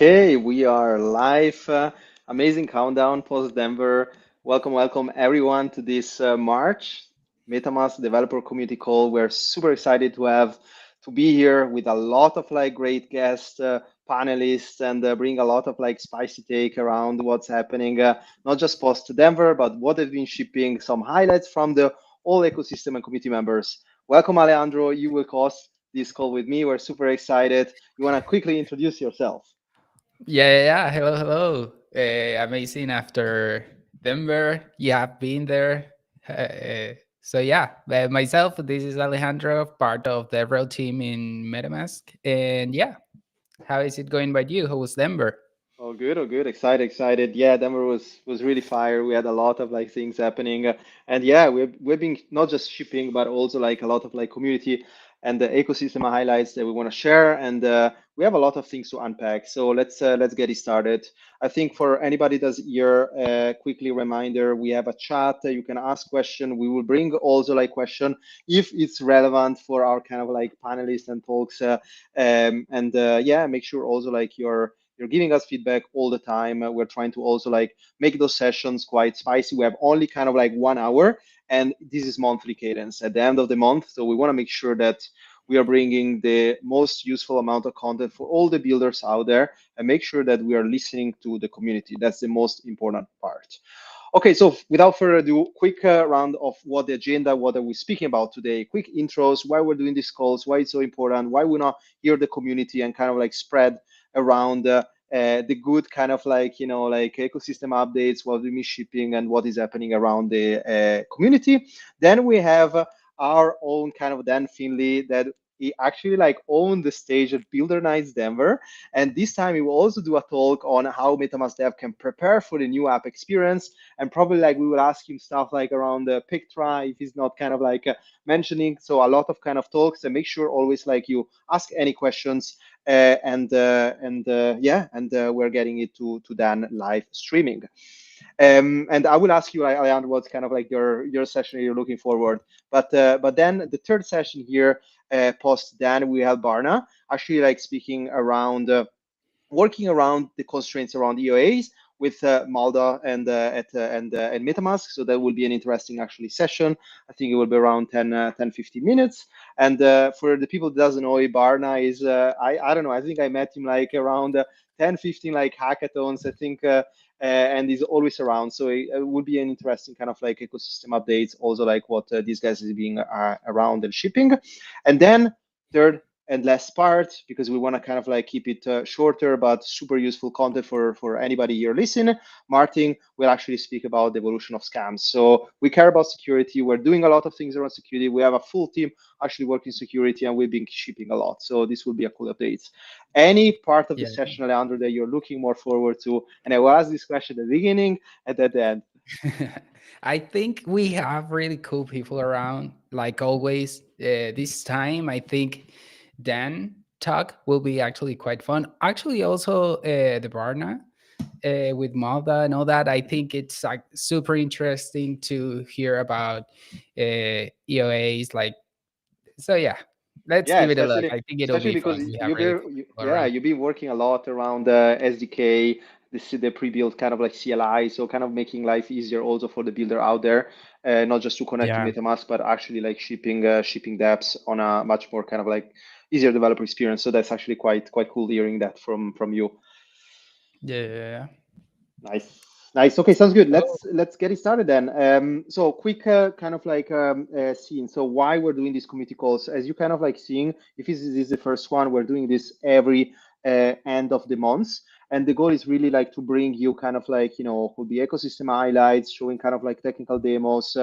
Okay, we are live. Amazing countdown post Denver. Welcome everyone to this March MetaMask developer community call. We're super excited to be here with a lot of great guests, panelists, and bring a lot of spicy take around what's happening, not just post Denver, but what they've been shipping. Some highlights from the all ecosystem and community members. Welcome, Alejandro. You will host this call with me. We're super excited. You want to quickly introduce yourself? Yeah. Hello. Amazing after Denver. You have been there. Myself, this is Alejandro, part of the DevRel team in MetaMask. And yeah, how is it going by you? How was Denver? Oh, good. Oh, good. Excited. Yeah, Denver was really fire. We had a lot of things happening, and yeah, we've been not just shipping, but also a lot of community and the ecosystem highlights that we want to share, and we have a lot of things to unpack. So let's get it started. I think for anybody that's here, quickly reminder, we have a chat. You can ask question. We will bring also question if it's relevant for our kind of panelists and talks, and yeah, make sure also you're giving us feedback all the time. We're trying to also make those sessions quite spicy. We have only kind of 1 hour, and this is monthly cadence at the end of the month. So we want to make sure that we are bringing the most useful amount of content for all the builders out there, and make sure that we are listening to the community. That's the most important part. Okay, so without further ado, quick round of what the agenda, what are we speaking about today? Quick intros, why we're doing these calls, why it's so important, why we not hear the community and kind of spread around the good kind of ecosystem updates, what we miss shipping, and what is happening around the community. Then we have our own kind of Dan Finlay that he actually owned the stage at Builder Nights Denver, and this time he will also do a talk on how MetaMask Dev can prepare for the new app experience, and probably we will ask him stuff around the Pictra if he's not kind of mentioning. So a lot of kind of talks, and make sure always you ask any questions, and we're getting it to Dan live streaming. And I will ask you, Alejandro, what's kind of your session you're looking forward. But then the third session here, post Dan, we have Barna actually speaking around working around the constraints around EOAs with Malda and MetaMask. So that will be an interesting actually session. I think it will be around 15 minutes. And for the people that doesn't know, Barna is, I don't know, I think I met him around 10, 15 hackathons, I think, and he's always around. So it would be an interesting kind of ecosystem updates, also what these guys is being around and shipping. And then third and last part, because we want to kind of keep it shorter but super useful content for anybody here listening. Martin will actually speak about the evolution of scams. So we care about security. We're doing a lot of things around security. We have a full team actually working security, and we've been shipping a lot. So this will be a cool update. Any part of the Yeah. session, Alejandro, that you're looking more forward to? And I will ask this question at the beginning and at the end. I think we have really cool people around, like always. This time, I think Dan talk will be actually quite fun. Actually, also the Barna with Malda and all that. I think it's like super interesting to hear about EOAs. Yeah, let's Yeah, give it a look. especially I think it'll especially be because fun. We have really cool people yeah, around. you've been working a lot around SDK, the pre-built kind of CLI, so kind of making life easier also for the builder out there, not just to connect to Yeah. MetaMask, but actually shipping dApps on a much more kind of easier developer experience. So that's actually quite cool hearing that from you. Yeah. Nice. Nice. Okay, sounds good. Oh, Let's get it started then. So quick kind of scene. So why we're doing these community calls, as you kind of seeing, if this is the first one, we're doing this every end of the month. And the goal is really to bring you kind of could be ecosystem highlights, showing kind of technical demos,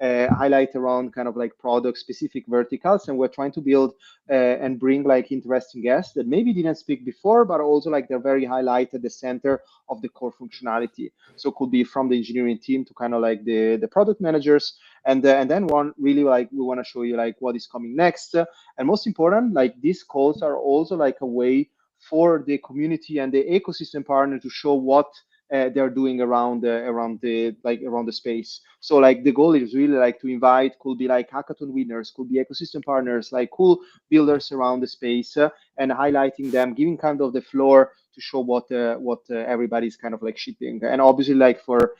highlight around kind of product specific verticals. And we're trying to build and bring interesting guests that maybe didn't speak before, but also they're very highlight at the center of the core functionality. So it could be from the engineering team to kind of the product managers, and then one really we want to show you what is coming next, and most important, these calls are also a way for the community and the ecosystem partner to show what they're doing around the space. So the goal is really to invite, could be hackathon winners, could be ecosystem partners, cool builders around the space, and highlighting them, giving kind of the floor to show what everybody's kind of like shipping. And obviously, like for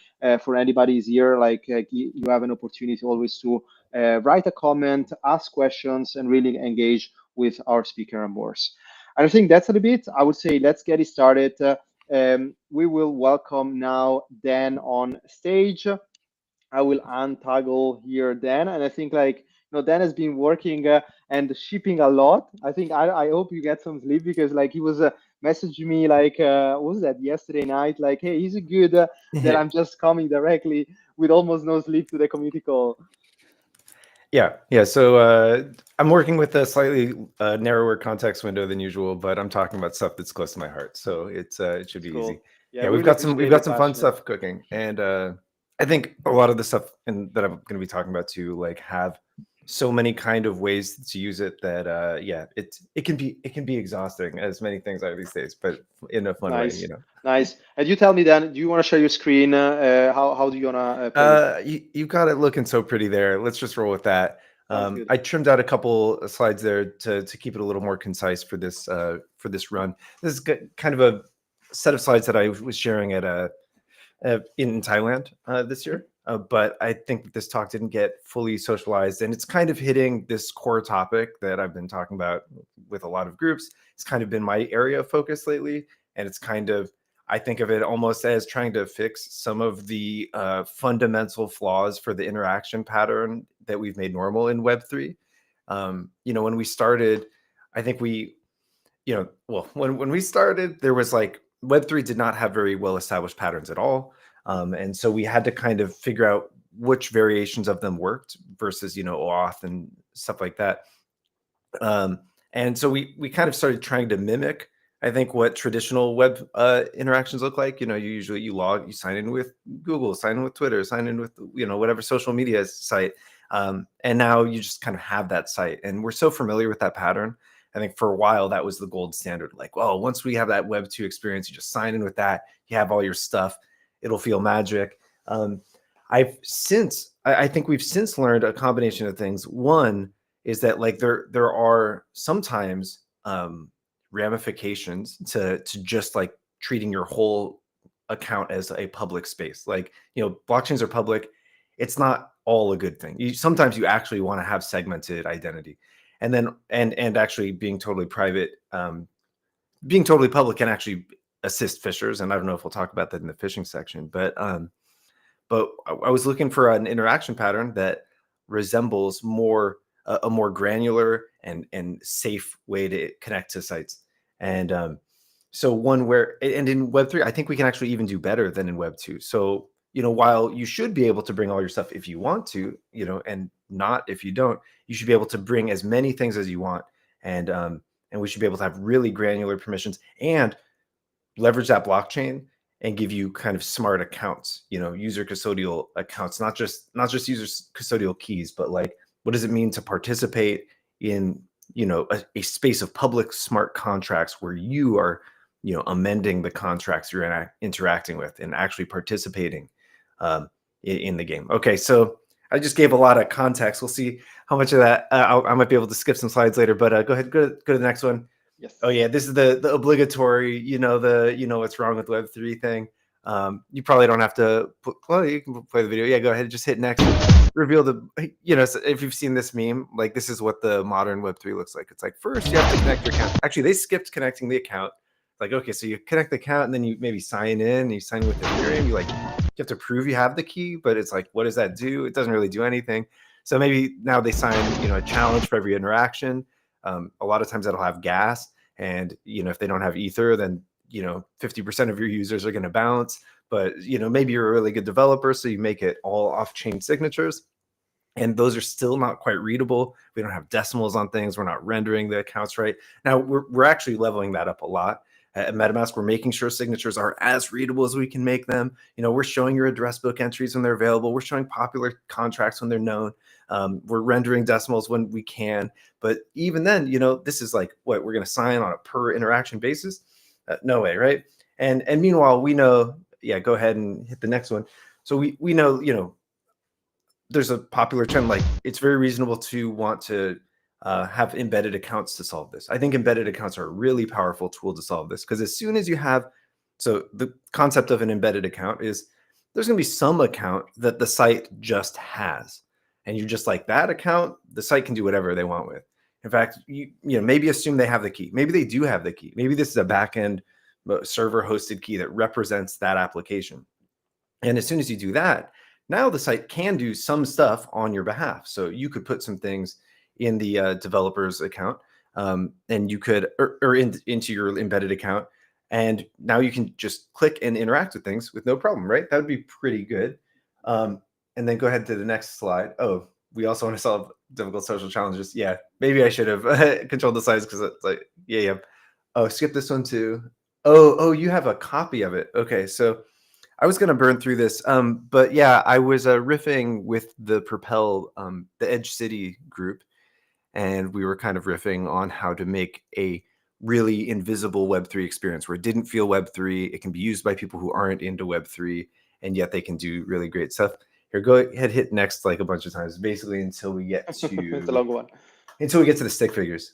anybody's here, like you have an opportunity always to write a comment, ask questions, and really engage with our speaker and boards. And I think that's a bit. I would say let's get it started. We will welcome now Dan on stage. I will untoggle here Dan, and I think like Dan has been working and shipping a lot. I think I hope you get some sleep because like he was messaging me like what was that yesterday night? Like, hey, is it good that I'm just coming directly with almost no sleep to the community call? Yeah. So I'm working with a slightly narrower context window than usual, but I'm talking about stuff that's close to my heart, so it should be Cool. easy. Yeah, We've really got some appreciate the fun passion. stuff cooking, and I think a lot of the stuff that I'm going to be talking about too, like have so many kind of ways to use it that it can be exhausting, as many things are these days, but in a fun way, Nice. And you tell me then, do you want to share your screen? How do you want to play? You've got it looking so pretty there. Let's just roll with that. Sounds good. I trimmed out a couple of slides there to keep it a little more concise for this run. This is kind of a set of slides that I was sharing at in Thailand this year. But I think that this talk didn't get fully socialized, and it's kind of hitting this core topic that I've been talking about with a lot of groups. It's kind of been my area of focus lately, and it's kind of, I think of it almost as trying to fix some of the fundamental flaws for the interaction pattern that we've made normal in Web3. When we started, I think when we started, there was like Web3 did not have very well established patterns at all. And so we had to kind of figure out which variations of them worked versus, OAuth and stuff like that. And so we kind of started trying to mimic, I think, what traditional web interactions look like. You log, you sign in with Google, sign in with Twitter, sign in with, whatever social media site. And now you just kind of have that site. And we're so familiar with that pattern. I think for a while that was the gold standard. Like, well, once we have that Web 2 experience, you just sign in with that. You have all your stuff. It'll feel magic. I think we've since learned a combination of things. One is that like there are sometimes ramifications to just like treating your whole account as a public space. Like, blockchains are public. It's not all a good thing. Sometimes you actually want to have segmented identity. And then and actually being totally private, being totally public can actually assist fishers. And I don't know if we'll talk about that in the phishing section, but I was looking for an interaction pattern that resembles a more granular and safe way to connect to sites. And so one where, and in Web3, I think we can actually even do better than in Web 2. So, while you should be able to bring all your stuff if you want to, and not if you don't, you should be able to bring as many things as you want. And we should be able to have really granular permissions and leverage that blockchain and give you kind of smart accounts, user custodial accounts, not just user custodial keys, but like, what does it mean to participate in, a space of public smart contracts where you are, amending the contracts you're interacting with and actually participating in the game. Okay, so I just gave a lot of context. We'll see how much of that I might be able to skip some slides later, but go ahead, go to the next one. Yes. Oh yeah, this is the obligatory, what's wrong with Web3 thing. You probably don't have to you can play the video. Yeah, go ahead, just hit next. Reveal so if you've seen this meme, like this is what the modern Web3 looks like. It's like first you have to connect your account. Actually, they skipped connecting the account. Like, okay, so you connect the account and then you maybe sign in and you sign with Ethereum. You have to prove you have the key, but it's like, what does that do? It doesn't really do anything. So maybe now they sign, a challenge for every interaction. A lot of times that'll have gas, and if they don't have Ether, then 50% of your users are going to bounce. But maybe you're a really good developer, so you make it all off-chain signatures, and those are still not quite readable. We don't have decimals on things. We're not rendering the accounts right. Now we're actually leveling that up a lot. At MetaMask, we're making sure signatures are as readable as we can make them. We're showing your address book entries when they're available. We're showing popular contracts when they're known. We're rendering decimals when we can. But even then, this is like what we're going to sign on a per interaction basis. No way, right? And meanwhile, we know. Yeah, go ahead and hit the next one. So we know, there's a popular trend. Like, it's very reasonable to want to have embedded accounts to solve this. I think embedded accounts are a really powerful tool to solve this, because as soon as you have, so the concept of an embedded account is there's going to be some account that the site just has, and you're just like, that account, the site can do whatever they want with. In fact, you know, maybe assume they have the key. Maybe they do have the key. Maybe this is a backend server hosted key that represents that application. And as soon as you do that, now the site can do some stuff on your behalf. So you could put some things in the developer's account, and you could, into your embedded account, and now you can just click and interact with things with no problem, right? That would be pretty good. And then go ahead to the next slide. Oh, we also want to solve difficult social challenges. Yeah, maybe I should have controlled the slides, because it's like, yeah. Oh, skip this one too. Oh, you have a copy of it. Okay, so I was going to burn through this, but yeah, I was riffing with the Propel, the Edge City group, and we were kind of riffing on how to make a really invisible Web3 experience where it didn't feel Web3. It can be used by people who aren't into Web3, and yet they can do really great stuff. Here, go ahead, hit next like a bunch of times, basically until we get to It's a long one. until we get to the stick figures.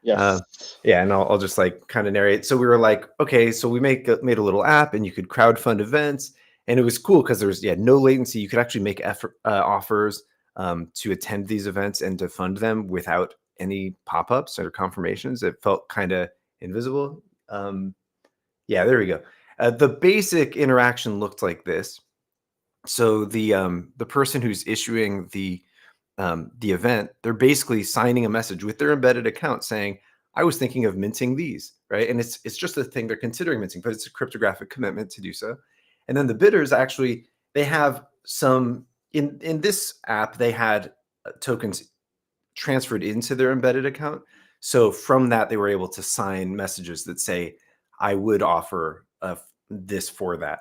Yes. Yeah, and I'll just like kind of narrate. So we were like, okay, so we made a little app, and you could crowdfund events, and it was cool because there was no latency. You could actually make offers to attend these events and to fund them without any pop-ups or confirmations. It felt kind of invisible. Yeah, there we go. The basic interaction looked like this. So the person who's issuing the event, they're basically signing a message with their embedded account saying, I was thinking of minting these, right? And it's just a thing they're considering minting, but it's a cryptographic commitment to do so. And then the bidders actually, they have some, in this app, they had tokens transferred into their embedded account. So from that, they were able to sign messages that say, I would offer this for that.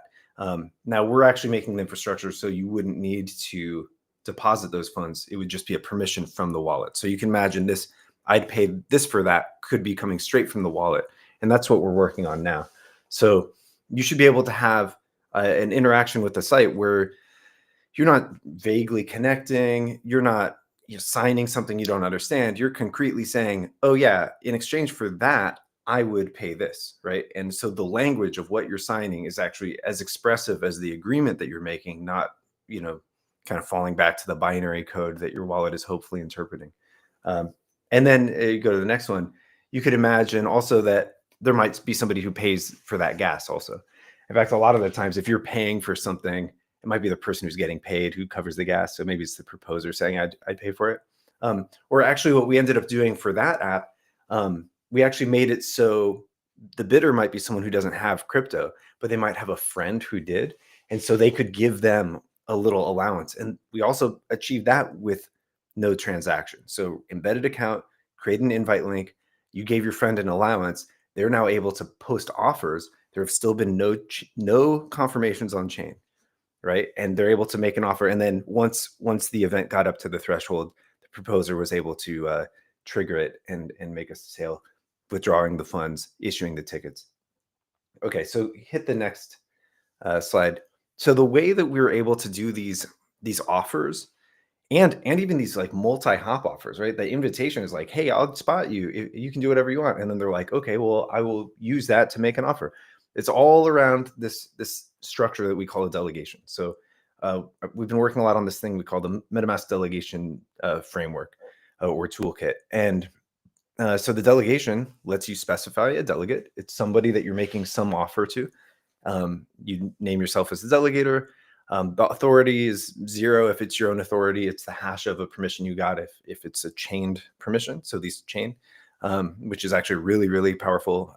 Now we're actually making the infrastructure so you wouldn't need to deposit those funds. It would just be a permission from the wallet. So you can imagine this, I'd pay this for that, could be coming straight from the wallet. And that's what we're working on now. So you should be able to have an interaction with the site where you're not vaguely connecting, you're not signing something you don't understand. You're concretely saying, oh yeah, in exchange for that, I would pay this, right? And so the language of what you're signing is actually as expressive as the agreement that you're making, not, kind of falling back to the binary code that your wallet is hopefully interpreting. And then you go to the next one. You could imagine also that there might be somebody who pays for that gas also. In fact, a lot of the times, if you're paying for something, it might be the person who's getting paid who covers the gas. So maybe it's the proposer saying, I'd pay for it. Or actually what we ended up doing for that app, we actually made it so the bidder might be someone who doesn't have crypto, but they might have a friend who did. And so they could give them a little allowance. And we also achieved that with no transaction. So embedded account, create an invite link. You gave your friend an allowance. They're now able to post offers. There have still been no confirmations on chain, right? And they're able to make an offer. And then once the event got up to the threshold, the proposer was able to trigger it and make a sale, withdrawing the funds, issuing the tickets. Okay, so hit the next slide. So the way that we were able to do these offers and even these like multi-hop offers, right? The invitation is like, hey, I'll spot you. You can do whatever you want. And then they're like, okay, well, I will use that to make an offer. It's all around this structure that we call a delegation. So we've been working a lot on this thing we call the MetaMask delegation framework or toolkit. And so the delegation lets you specify a delegate. It's somebody that you're making some offer to. You name yourself as the delegator. The authority is 0 if it's your own authority. It's the hash of a permission you got if it's a chained permission. So these chain, which is actually really, really powerful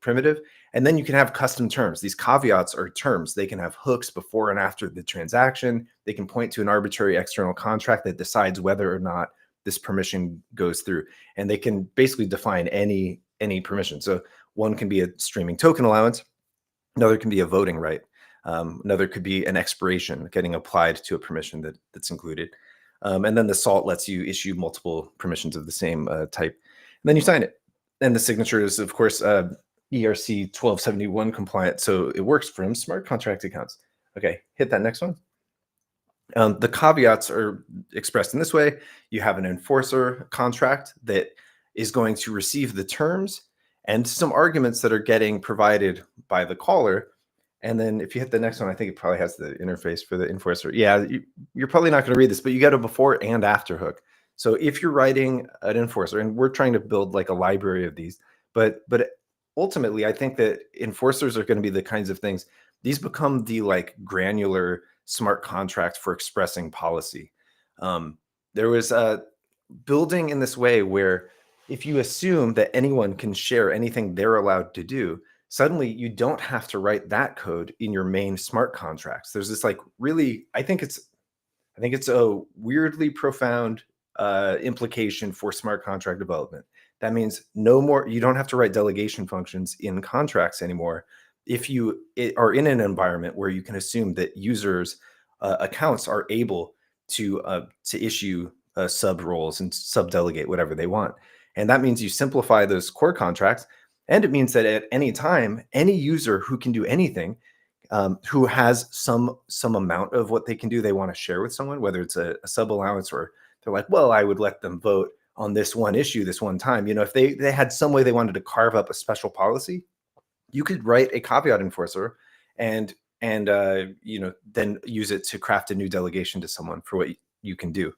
primitive. And then you can have custom terms. These caveats are terms. They can have hooks before and after the transaction. They can point to an arbitrary external contract that decides whether or not this permission goes through. And they can basically define any permission. So one can be a streaming token allowance. Another can be a voting right. Another could be an expiration getting applied to a permission that's included. And then the salt lets you issue multiple permissions of the same type. And then you sign it. And the signature is, of course, ERC 1271 compliant. So it works from smart contract accounts. Okay, hit that next one. The caveats are expressed in this way. You have an enforcer contract that is going to receive the terms and some arguments that are getting provided by the caller. And then if you hit the next one, I think it probably has the interface for the enforcer. Yeah, you're probably not going to read this, but you got a before and after hook. So if you're writing an enforcer, and we're trying to build like a library of these, but ultimately, I think that enforcers are going to be the kinds of things, these become the like granular smart contract for expressing policy. There was a building in this way where if you assume that anyone can share anything they're allowed to do, suddenly you don't have to write that code in your main smart contracts. There's this like really, I think it's a weirdly profound implication for smart contract development. That means no more, you don't have to write delegation functions in contracts anymore if you are in an environment where you can assume that users' accounts are able to issue sub roles and sub delegate whatever they want. And that means you simplify those core contracts. And it means that at any time, any user who can do anything, who has some amount of what they can do, they want to share with someone, whether it's a sub allowance or they're like, well, I would let them vote on this one issue this one time. If they had some way they wanted to carve up a special policy, you could write a caveat enforcer and then use it to craft a new delegation to someone for what you can do.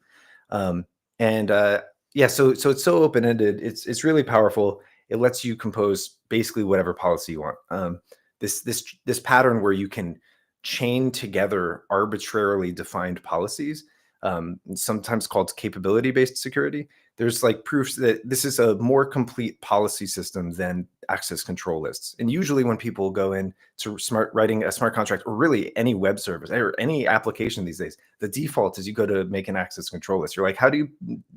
So it's so open-ended. It's really powerful. It lets you compose basically whatever policy you want. This pattern where you can chain together arbitrarily defined policies, sometimes called capability-based security. There's like proofs that this is a more complete policy system than access control lists. And usually when people go in to writing a smart contract, or really any web service or any application these days, the default is you go to make an access control list. You're like, how do you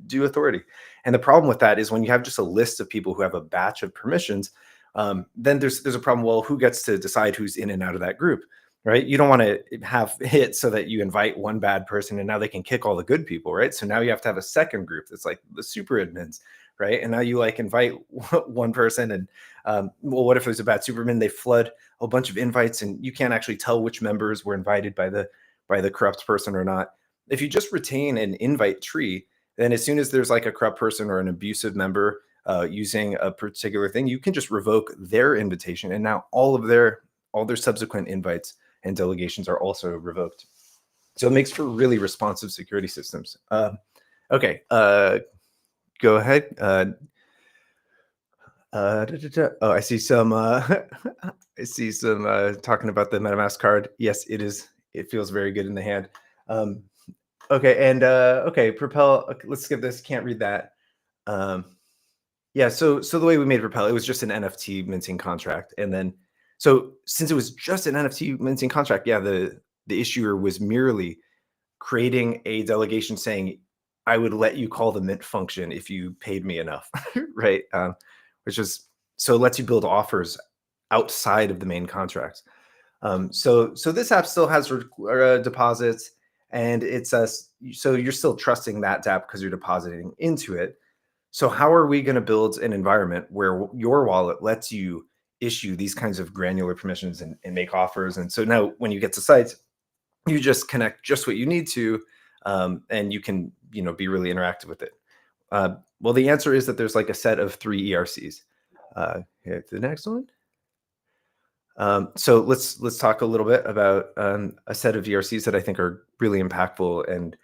do authority? And the problem with that is when you have just a list of people who have a batch of permissions, then there's a problem. Well, who gets to decide who's in and out of that group? Right? You don't want to have it so that you invite one bad person and now they can kick all the good people, right? So now you have to have a second group that's like the super admins, right? And now you like invite one person and well, what if there's a bad superman? They flood a bunch of invites and you can't actually tell which members were invited by the corrupt person or not. If you just retain an invite tree, then as soon as there's like a corrupt person or an abusive member using a particular thing, you can just revoke their invitation, and now all their subsequent invites and delegations are also revoked. So it makes for really responsive security systems. Okay, go ahead. I see some. I see some talking about the MetaMask card. Yes, it is. It feels very good in the hand. Okay, and okay, Propel. Okay, let's skip this. Can't read that. Yeah. So the way we made Propel, it was just an NFT minting contract, and then. So since it was just an NFT minting contract, yeah, the issuer was merely creating a delegation saying, I would let you call the mint function if you paid me enough, right? Which is, so it lets you build offers outside of the main contracts. So this app still has deposits, and it's so you're still trusting that dApp because you're depositing into it. So how are we going to build an environment where your wallet lets you issue these kinds of granular permissions and make offers? And so now when you get to sites, you just connect just what you need to, and you can be really interactive with it. Well, the answer is that there's like a set of 3 ERCs. Here's the next one. So let's talk a little bit about a set of ERCs that I think are really impactful, and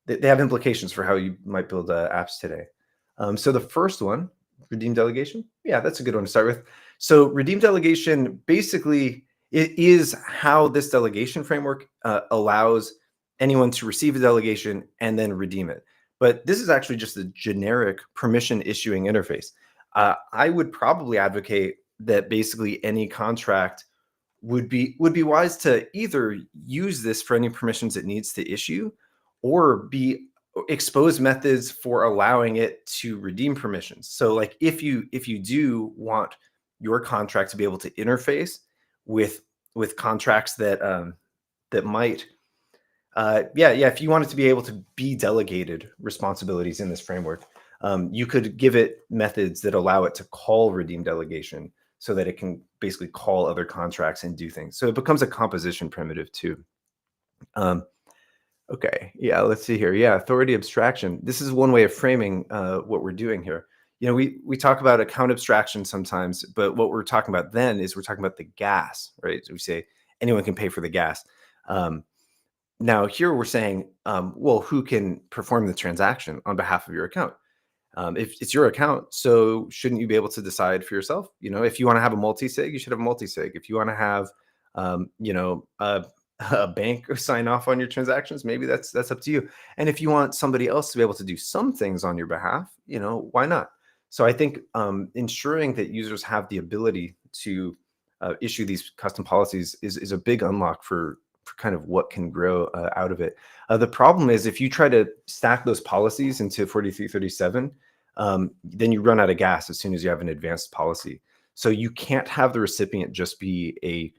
they have implications for how you might build apps today. So the first one, redeem delegation. Yeah, that's a good one to start with. So redeem delegation, basically, it is how this delegation framework allows anyone to receive a delegation and then redeem it. But this is actually just a generic permission issuing interface. I would probably advocate that basically any contract would be wise to either use this for any permissions it needs to issue, or expose methods for allowing it to redeem permissions. So like if you do want your contract to be able to interface with contracts that might if you want it to be able to be delegated responsibilities in this framework, you could give it methods that allow it to call redeem delegation so that it can basically call other contracts and do things. So it becomes a composition primitive too. Okay, yeah, let's see here. Yeah, authority abstraction. This is one way of framing what we're doing here. We talk about account abstraction sometimes, but what we're talking about then is we're talking about the gas, right? So we say anyone can pay for the gas. Um, Now here we're saying, well, who can perform the transaction on behalf of your account? If it's your account, so shouldn't you be able to decide for yourself? If you want to have a multi-sig, you should have a multi-sig. If you want to have, a bank sign off on your transactions, maybe that's up to you. And if you want somebody else to be able to do some things on your behalf, why not? So I think ensuring that users have the ability to issue these custom policies is a big unlock for kind of what can grow out of it. The problem is if you try to stack those policies into 4337, then you run out of gas as soon as you have an advanced policy. So you can't have the recipient just be a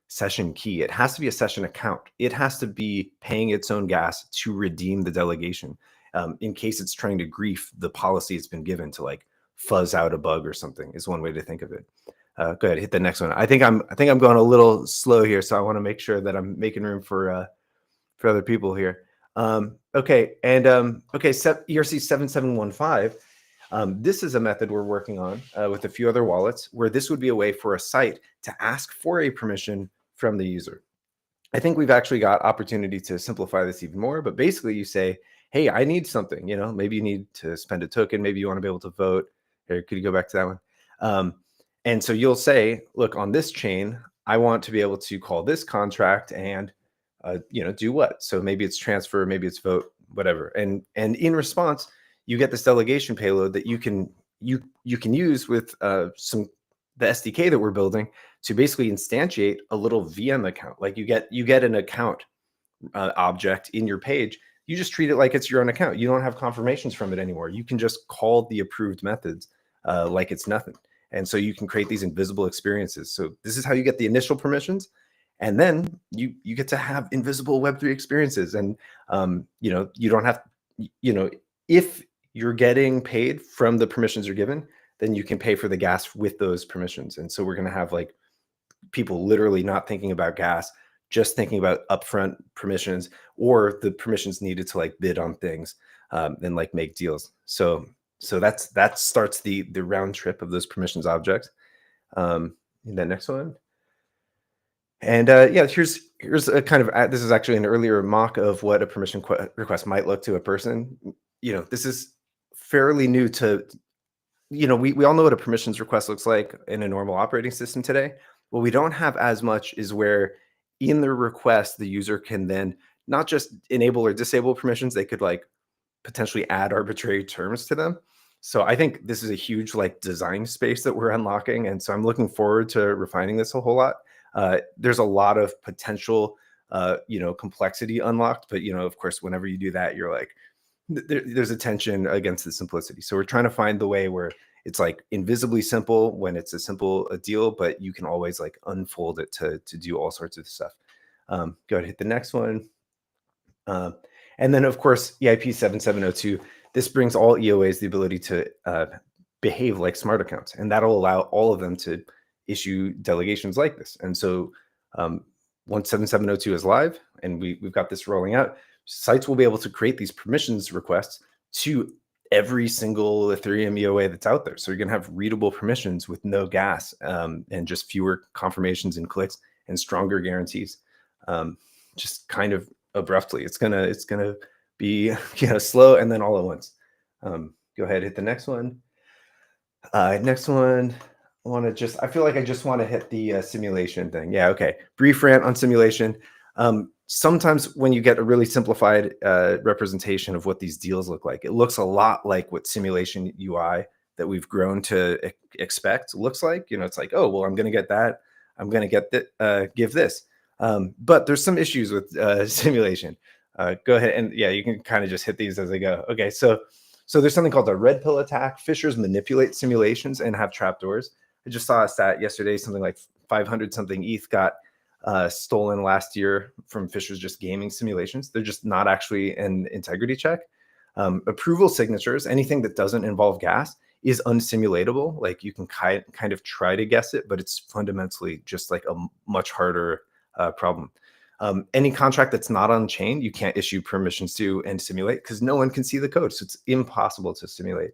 session key. It has to be a session account. It has to be paying its own gas to redeem the delegation, in case it's trying to grief the policy it's been given to like fuzz out a bug or something, is one way to think of it. Go ahead, hit the next one. I think I'm going a little slow here, so I want to make sure that I'm making room for other people here. Okay, and ERC 7715. This is a method we're working on with a few other wallets, where this would be a way for a site to ask for a permission from the user. I think we've actually got opportunity to simplify this even more, but basically you say, hey, I need something, maybe you need to spend a token, maybe you want to be able to vote. Here, could you go back to that one? And so you'll say, look, on this chain, I want to be able to call this contract and, do what? So maybe it's transfer, maybe it's vote, whatever. And in response, you get this delegation payload that you can use with the SDK that we're building to basically instantiate a little VM account. Like you get an account object in your page. You just treat it like it's your own account. You don't have confirmations from it anymore. You can just call the approved methods like it's nothing. And so you can create these invisible experiences. So this is how you get the initial permissions. And then you get to have invisible Web3 experiences. And, you don't have, if you're getting paid from the permissions you're given, then you can pay for the gas with those permissions. And so we're going to have like people literally not thinking about gas, just thinking about upfront permissions or the permissions needed to like bid on things and like make deals. So that starts the round trip of those permissions objects. That next one. And here's a kind of, this is actually an earlier mock of what a permission request might look to a person. This is fairly new to, we all know what a permissions request looks like in a normal operating system today. What we don't have as much is where in the request, the user can then not just enable or disable permissions, they could like potentially add arbitrary terms to them. So I think this is a huge like design space that we're unlocking. And so I'm looking forward to refining this a whole lot. There's a lot of potential, complexity unlocked, but of course, whenever you do that, you're like, there's a tension against the simplicity. So we're trying to find the way where it's like invisibly simple when it's a simple deal, but you can always like unfold it to do all sorts of stuff. Go ahead, hit the next one. And then of course, EIP 7702, this brings all EOAs the ability to behave like smart accounts, and that'll allow all of them to issue delegations like this. And so once 7702 is live and we've got this rolling out, sites will be able to create these permissions requests to every single Ethereum EOA that's out there. So you're gonna have readable permissions with no gas and just fewer confirmations and clicks and stronger guarantees. Just kind of abruptly, it's gonna be slow and then all at once. Go ahead, hit the next one. Next one. I feel like I just want to hit the simulation thing. Yeah, okay. Brief rant on simulation. Sometimes when you get a really simplified representation of what these deals look like, it looks a lot like what simulation UI that we've grown to expect looks like. It's like, oh, well, I'm going to get that. I'm going to get that, give this. But there's some issues with simulation. Go ahead and you can kind of just hit these as they go. Okay, so there's something called a red pill attack. Phishers manipulate simulations and have trapdoors. I just saw a stat yesterday, something like 500 something ETH got stolen last year from phishers just gaming simulations. They're just not actually an integrity check. Approval signatures, anything that doesn't involve gas, is unsimulatable. Like you can kind of try to guess it, but it's fundamentally just like a much harder problem. Any contract that's not on chain, you can't issue permissions to and simulate because no one can see the code. So it's impossible to simulate.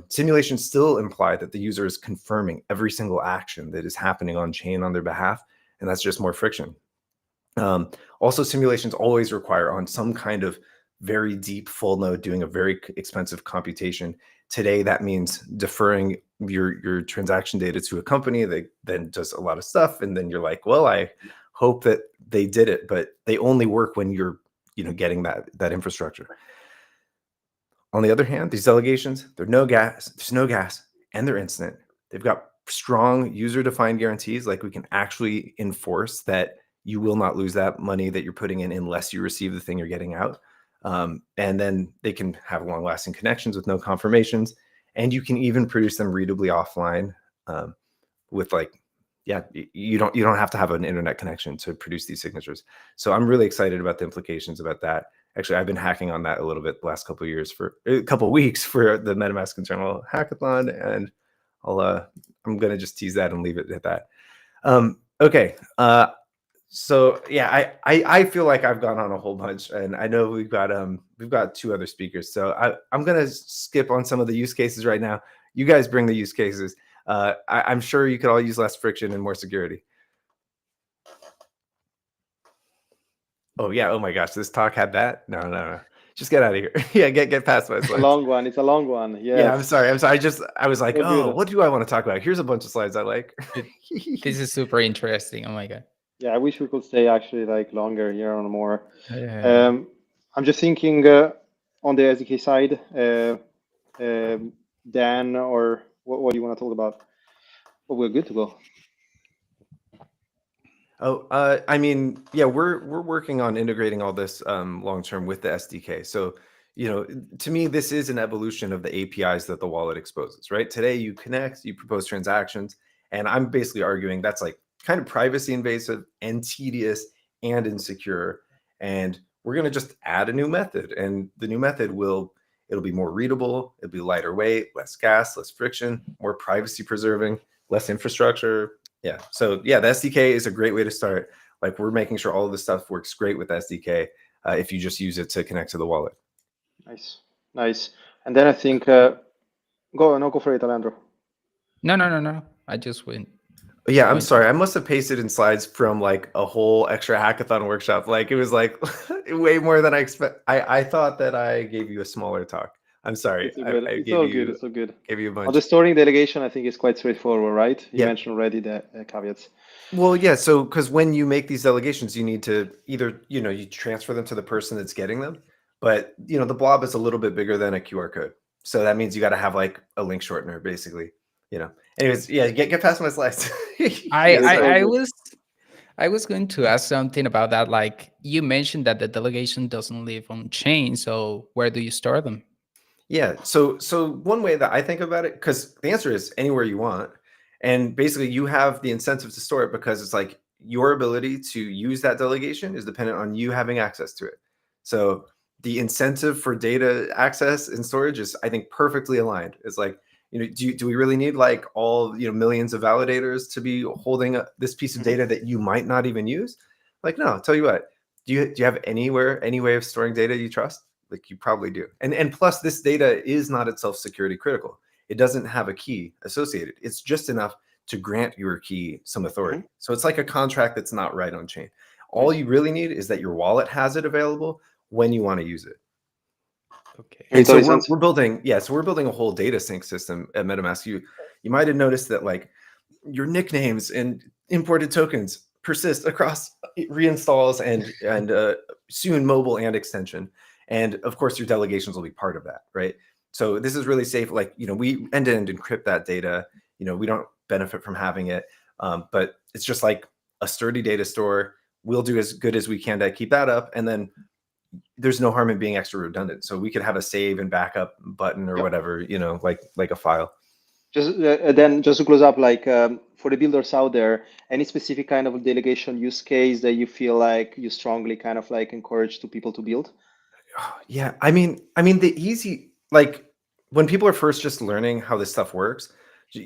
Simulations still imply that the user is confirming every single action that is happening on chain on their behalf. And that's just more friction. Also, simulations always require on some kind of very deep full node doing a very expensive computation. Today, that means deferring your transaction data to a company that then does a lot of stuff. And then you're like, well, I hope that they did it, but they only work when you're getting that infrastructure. On the other hand, these delegations, there's no gas, and they're instant. They've got strong user-defined guarantees, like we can actually enforce that you will not lose that money that you're putting in unless you receive the thing you're getting out. And then they can have long-lasting connections with no confirmations, and you can even produce them readably offline with you don't have to have an internet connection to produce these signatures. So I'm really excited about the implications about that. Actually, I've been hacking on that a little bit the last couple of weeks for the MetaMask internal hackathon, and I'm gonna just tease that and leave it at that. Okay. So yeah, I feel like I've gone on a whole bunch, and I know we've got two other speakers. So I'm gonna skip on some of the use cases right now. You guys bring the use cases. I'm sure you could all use less friction and more security. Oh yeah. Oh my gosh, this talk had that. No. Just get out of here. Yeah, get past my slides. It's a long one. It's a long one. Yes. Yeah, I'm sorry. I was like, So oh, good. what do I want to talk about? Here's a bunch of slides I like. This is super interesting. Oh my God. Yeah, I wish we could stay actually like longer here on more. Yeah. I'm just thinking on the SDK side, Dan, or what do you want to talk about? But we're good to go. Oh, I mean, yeah, we're working on integrating all this long term with the SDK. So, to me, this is an evolution of the APIs that the wallet exposes, right? Today, you connect, you propose transactions, and I'm basically arguing that's like kind of privacy invasive and tedious and insecure. And we're going to just add a new method, and the new method it'll be more readable, it'll be lighter weight, less gas, less friction, more privacy preserving, less infrastructure. Yeah. So yeah, the SDK is a great way to start. Like we're making sure all of this stuff works great with SDK if you just use it to connect to the wallet. Nice. And then I think go for it, Alejandro. No. I just went. Yeah, I'm sorry. I must have pasted in slides from like a whole extra hackathon workshop. Like it was like way more than I expect. I thought that I gave you a smaller talk. I'm sorry. It's all good. Gave you a bunch. On the storing delegation, I think it's quite straightforward, right? You Yeah. mentioned already the caveats. Well, yeah. So because when you make these delegations, you need to either, you transfer them to the person that's getting them. But, the blob is a little bit bigger than a QR code. So that means you got to have like a link shortener, basically. Anyways, yeah, get past my slides. I was going to ask something about that. Like you mentioned that the delegation doesn't live on chain. So where do you store them? Yeah. So one way that I think about it, because the answer is anywhere you want. And basically you have the incentive to store it because it's like your ability to use that delegation is dependent on you having access to it. So the incentive for data access and storage is, I think, perfectly aligned. It's like, do we really need like all, millions of validators to be holding this piece of data that you might not even use? Like, no, I'll tell you what, do you have any way of storing data you trust? Like you probably do. And plus this data is not itself security critical. It doesn't have a key associated. It's just enough to grant your key some authority. So it's like a contract that's not right on chain. All you really need is that your wallet has it available when you want to use it. Okay. And so we're building a whole data sync system at MetaMask. You might have noticed that like your nicknames and imported tokens persist across reinstalls and soon mobile and extension. And of course, your delegations will be part of that, right? So this is really safe. Like, we end-to-end encrypt that data. We don't benefit from having it, but it's just like a sturdy data store. We'll do as good as we can to keep that up. And then there's no harm in being extra redundant. So we could have a save and backup button or whatever, like a file. Just to close up, like for the builders out there, any specific kind of delegation use case that you feel like you strongly kind of like encourage people to build? Yeah, I mean the easy, like when people are first just learning how this stuff works,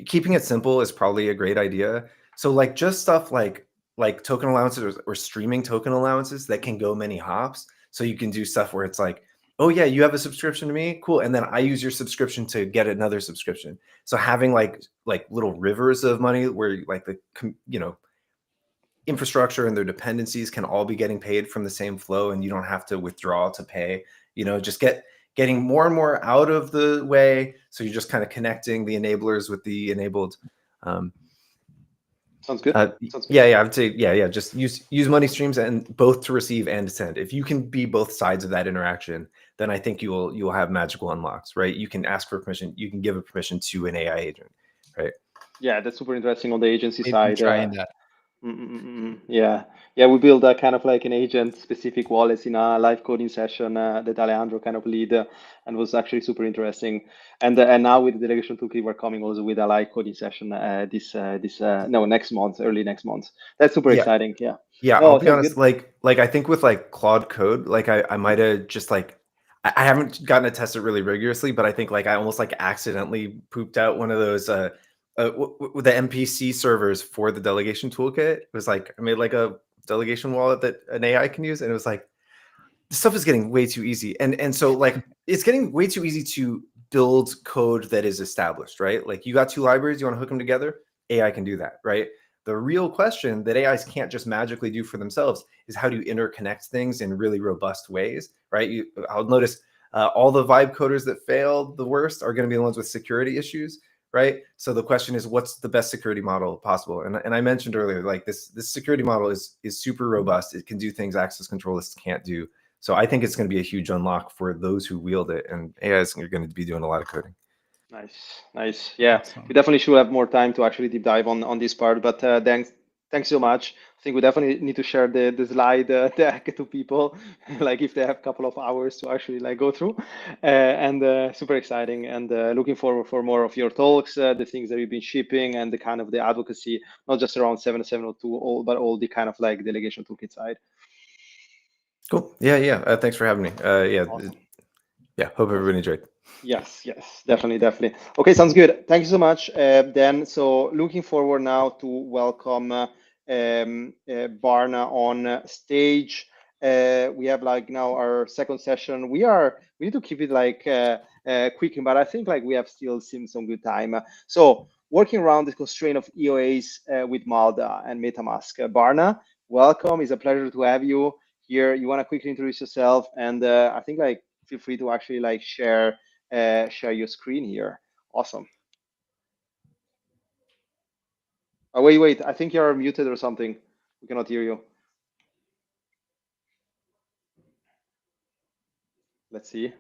keeping it simple is probably a great idea. So like just stuff like like token allowances or streaming token allowances that can go many hops. So you can do stuff where it's like, oh yeah, you have a subscription to me, cool, and then I use your subscription to get another subscription. So having like little rivers of money where like the infrastructure and their dependencies can all be getting paid from the same flow, and you don't have to withdraw to pay. Just getting more and more out of the way. So you're just kind of connecting the enablers with the enabled. Sounds good. Sounds good. Yeah, I would say yeah. Just use money streams and both to receive and to send. If you can be both sides of that interaction, then I think you'll have magical unlocks, right? You can ask for permission. You can give a permission to an AI agent, right? Yeah, that's super interesting on the agency We've side. been trying that. Yeah, we built a kind of like an agent-specific wallets in a live coding session that Alejandro kind of lead, and was actually super interesting. And now with the delegation toolkit, we're coming also with a live coding session next month, early next month. That's super exciting. Yeah. Yeah, No, I'll be sounds honest. good. Like I think with like Claude Code, like I might have just like I haven't gotten to test it really rigorously, but I think like I almost like accidentally pooped out one of those with the MPC servers for the delegation toolkit. It was like I made like a delegation wallet that an AI can use, and it was like this stuff is getting way too easy, and so like it's getting way too easy to build code that is established, right? Like you got two libraries, you want to hook them together, AI can do that, right? The real question that AIs can't just magically do for themselves is how do you interconnect things in really robust ways, right? I'll notice all the vibe coders that failed the worst are going to be the ones with security issues, right? So the question is, what's the best security model possible? And I mentioned earlier, like this security model is super robust. It can do things access controlists can't do. So I think it's going to be a huge unlock for those who wield it, and AIs are going to be doing a lot of coding. Nice. Yeah, Awesome. we definitely should have more time to actually deep dive on this part. But thanks so much. I think we definitely need to share the slide deck to people, like if they have a couple of hours to actually like go through. And super exciting. And looking forward for more of your talks, the things that you've been shipping, and the kind of the advocacy, not just around 7702, but all the kind of like delegation toolkit side. Cool. Yeah. Thanks for having me. Awesome. Yeah. Hope everybody enjoyed. Yes, definitely. Okay, sounds good. Thank you so much, Dan. So looking forward now to welcome Barna on stage. We have like now our second session. We need to keep it like quick, but I think like we have still seen some good time. So working around the constraint of EOAs with Malda and MetaMask. Barna, welcome. It's a pleasure to have you here. You want to quickly introduce yourself, and I think like feel free to actually like share your screen here. Awesome. Oh, wait. I think you're muted or something. We cannot hear you. Let's see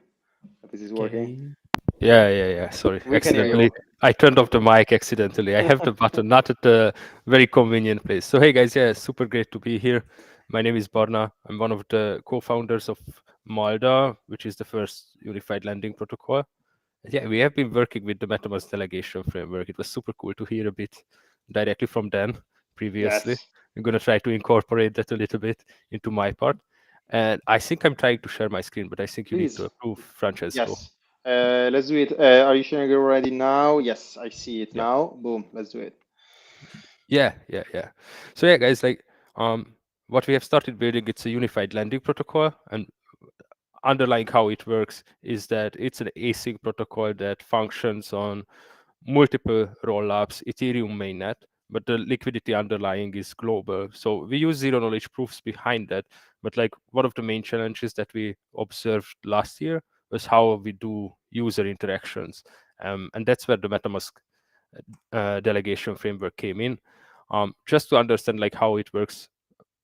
if this is working. Yeah. Sorry, We can hear you. I turned off the mic accidentally. I have the button not at the very convenient place. So hey guys, yeah, super great to be here. My name is Barna. I'm one of the co-founders of Malda, which is the first unified lending protocol. Yeah, we have been working with the MetaMask delegation framework. It was super cool to hear a bit directly from Dan previously. Yes. I'm going to try to incorporate that a little bit into my part. And I think I'm trying to share my screen, but I think you need Please. to approve, Francesco. Yes. Let's do it. Are you sharing it already now? Yes, I see it now. Boom. Let's do it. Yeah. So yeah, guys, like what we have started building, it's a unified lending protocol, and underlying how it works is that it's an async protocol that functions on multiple rollups, Ethereum mainnet, but the liquidity underlying is global. So we use zero knowledge proofs behind that. But like one of the main challenges that we observed last year was how we do user interactions. And that's where the MetaMask delegation framework came in. Just to understand like how it works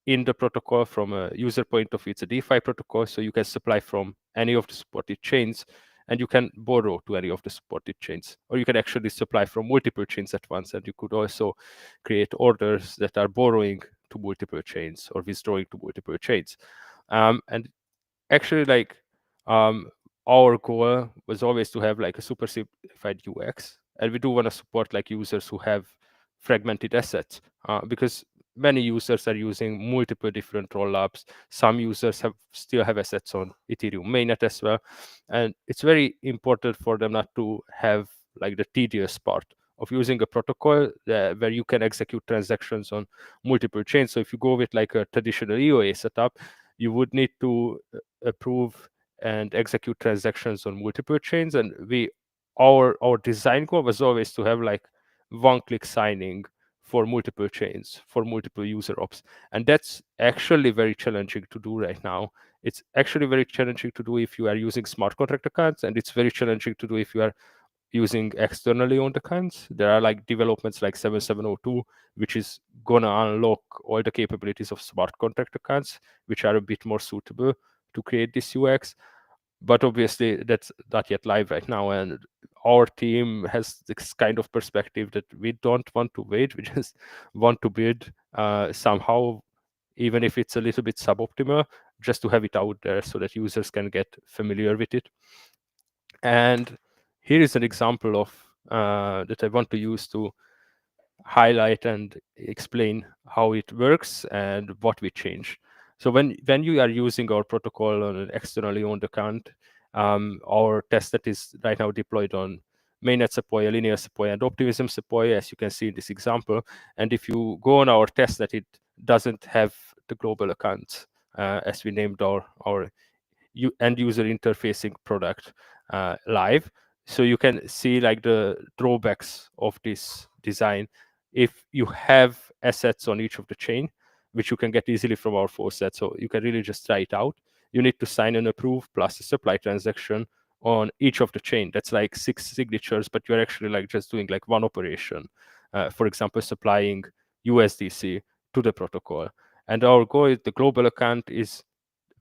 in the protocol from a user point of view, it's a DeFi protocol, so you can supply from any of the supported chains, and you can borrow to any of the supported chains, or you can actually supply from multiple chains at once, and you could also create orders that are borrowing to multiple chains or withdrawing to multiple chains. And actually, like our goal was always to have like a super simplified UX, and we do want to support like users who have fragmented assets because many users are using multiple different rollups. Some users still have assets on Ethereum mainnet as well, and it's very important for them not to have like the tedious part of using a protocol where you can execute transactions on multiple chains. So if you go with like a traditional EOA setup, you would need to approve and execute transactions on multiple chains. And our design goal was always to have like one-click signing for multiple chains, for multiple user ops. And that's actually very challenging to do right now. It's actually very challenging to do if you are using smart contract accounts, and it's very challenging to do if you are using externally owned accounts. There are like developments like 7702, which is gonna unlock all the capabilities of smart contract accounts, which are a bit more suitable to create this UX. But obviously that's not yet live right now, and our team has this kind of perspective that we don't want to wait. We just want to build somehow, even if it's a little bit suboptimal, just to have it out there so that users can get familiar with it. And here is an example of that I want to use to highlight and explain how it works and what we change. So when you are using our protocol on an externally owned account, our testnet is right now deployed on mainnet Sequoia, linear Sequoia, and optimism Sequoia, as you can see in this example. And if you go on our testnet, it doesn't have the global accounts as we named our end user interfacing product live. So you can see like the drawbacks of this design. If you have assets on each of the chain, which you can get easily from our faucet, so you can really just try it out. You need to sign and approve plus a supply transaction on each of the chain. That's like 6 signatures, but you're actually like just doing like one operation. For example, supplying USDC to the protocol. And our goal is the global account is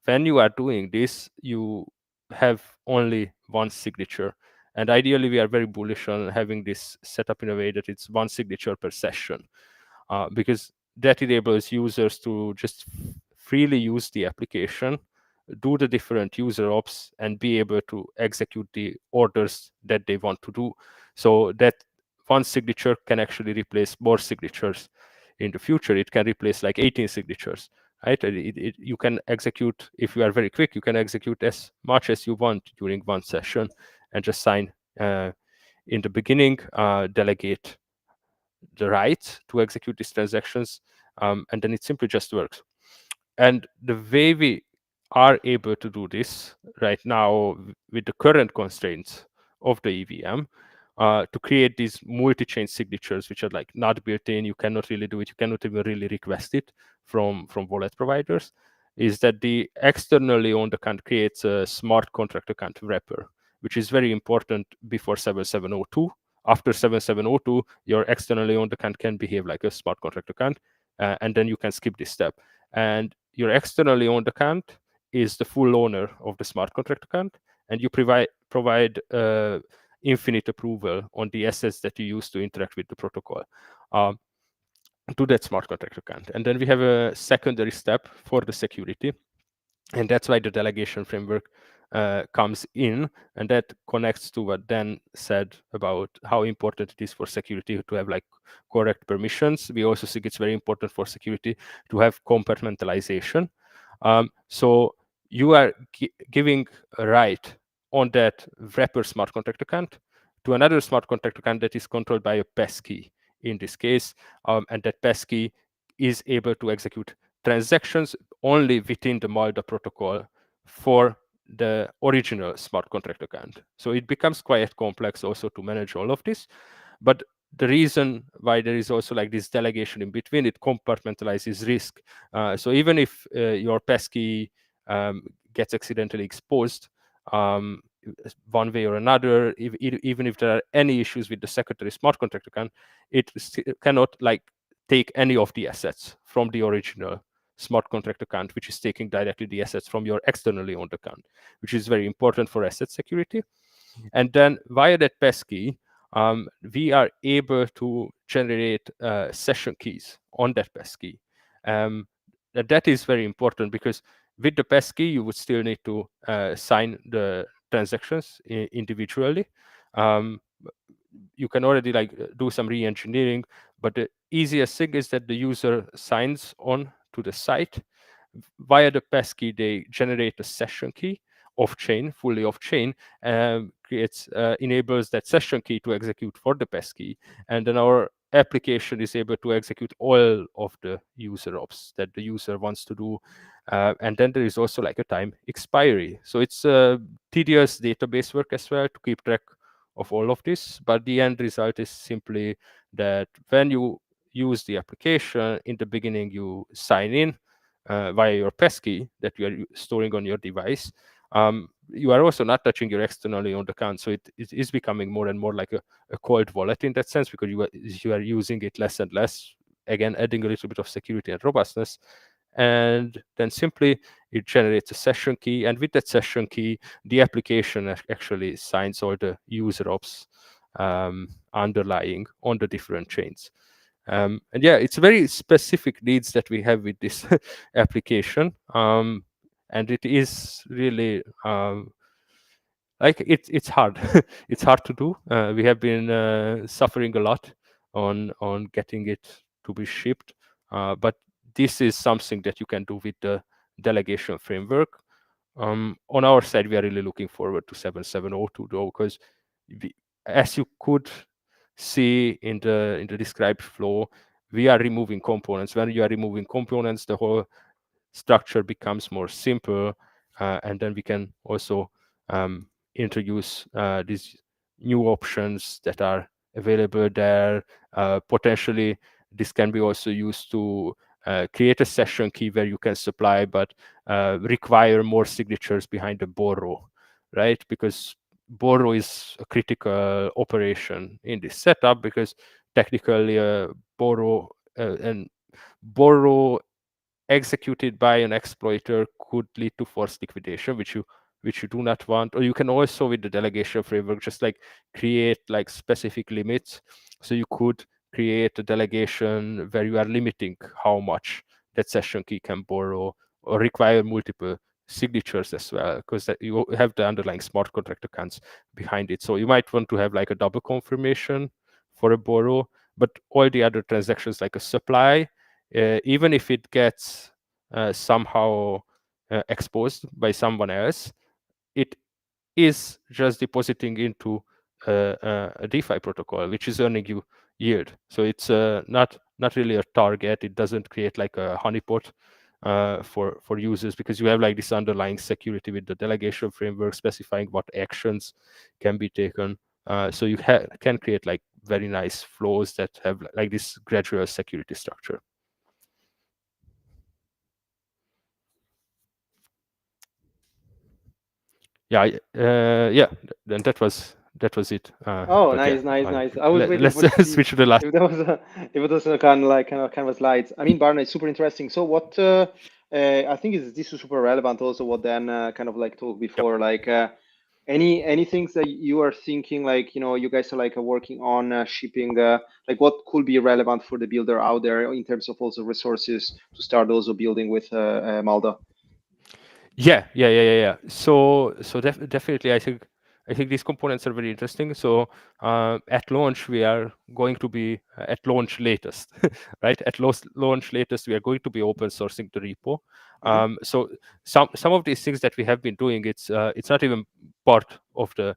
when you are doing this, you have only one signature. And ideally, we are very bullish on having this set up in a way that it's one signature per session, because that enables users to just freely use the application, do the different user ops, and be able to execute the orders that they want to do. So that one signature can actually replace more signatures in the future. It can replace like 18 signatures, right? You can execute, if you are very quick, you can execute as much as you want during one session and just sign in the beginning, delegate the right to execute these transactions, and then it simply just works. And the way we are able to do this right now with the current constraints of the EVM, to create these multi-chain signatures, which are like not built in, you cannot really do it, you cannot even really request it from wallet providers, is that the externally owned account creates a smart contract account wrapper, which is very important before 7702. After 7702, your externally owned account can behave like a smart contract account, and then you can skip this step. And your externally owned account is the full owner of the smart contract account, and you provide infinite approval on the assets that you use to interact with the protocol to that smart contract account. And then we have a secondary step for the security, and that's why the delegation framework comes in, and that connects to what Dan said about how important it is for security to have like correct permissions. We also think it's very important for security to have compartmentalization. So you are giving a right on that wrapper smart contract account to another smart contract account that is controlled by a passkey in this case, and that passkey is able to execute transactions only within the Malda protocol for the original smart contract account. So it becomes quite complex also to manage all of this. But the reason why there is also like this delegation in between, it compartmentalizes risk. So even if your passkey gets accidentally exposed one way or another, even if there are any issues with the secondary smart contract account, it cannot like take any of the assets from the original smart contract account, which is taking directly the assets from your externally owned account, which is very important for asset security. And then via that passkey, we are able to generate session keys on that passkey. That is very important because with the passkey, you would still need to sign the transactions individually. You can already like do some re-engineering, but the easiest thing is that the user signs on to the site. Via the passkey, they generate a session key off chain, fully off chain, creates enables that session key to execute for the passkey, and then our application is able to execute all of the user ops that the user wants to do. And then there is also like a time expiry. So it's tedious database work as well to keep track of all of this. But the end result is simply that when you use the application, in the beginning you sign in via your passkey that you are storing on your device. You are also not touching your externally owned account. So it is becoming more and more like a cold wallet in that sense, because you are using it less and less, again adding a little bit of security and robustness. And then simply it generates a session key, and with that session key the application actually signs all the user ops underlying on the different chains. And yeah, it's very specific needs that we have with this application, and it is really like it's hard. It's hard to do. We have been suffering a lot on getting it to be shipped, but this is something that you can do with the delegation framework. On our side, we are really looking forward to 7.7.02 though, because as you could see in the described flow, we are removing components. When you are removing components, the whole structure becomes more simple, and then we can also introduce these new options that are available there. Potentially, this can be also used to create a session key where you can supply, but require more signatures behind the borrow, right? Because borrow is a critical operation in this setup, because technically borrow and borrow executed by an exploiter could lead to forced liquidation, which you do not want. Or you can also, with the delegation framework, just like create like specific limits. So you could create a delegation where you are limiting how much that session key can borrow, or require multiple signatures as well, because you have the underlying smart contract accounts behind it. So you might want to have like a double confirmation for a borrow, but all the other transactions like a supply, even if it gets somehow exposed by someone else, it is just depositing into a DeFi protocol, which is earning you yield. So it's not really a target. It doesn't create like a honeypot for users, because you have like this underlying security with the delegation framework specifying what actions can be taken. So you can create like very nice flows that have like this gradual security structure. Yeah, yeah. Then that was it. Oh, But yeah, nice, nice, nice. I was waiting let's for to see switch to the last. if there was if it was a kind of slides. I mean, Barna is super interesting. So what I think is this is super relevant also what Dan kind of like talked Yep. before, like any things that you are thinking, like you guys are like working on shipping, like what could be relevant for the builder out there in terms of also resources to start also building with Malda. Yeah. So definitely, I think these components are very interesting. So at launch, we are going to be at launch latest, right? At launch latest, we are going to be open sourcing the repo. So some of these things that we have been doing, it's not even part of the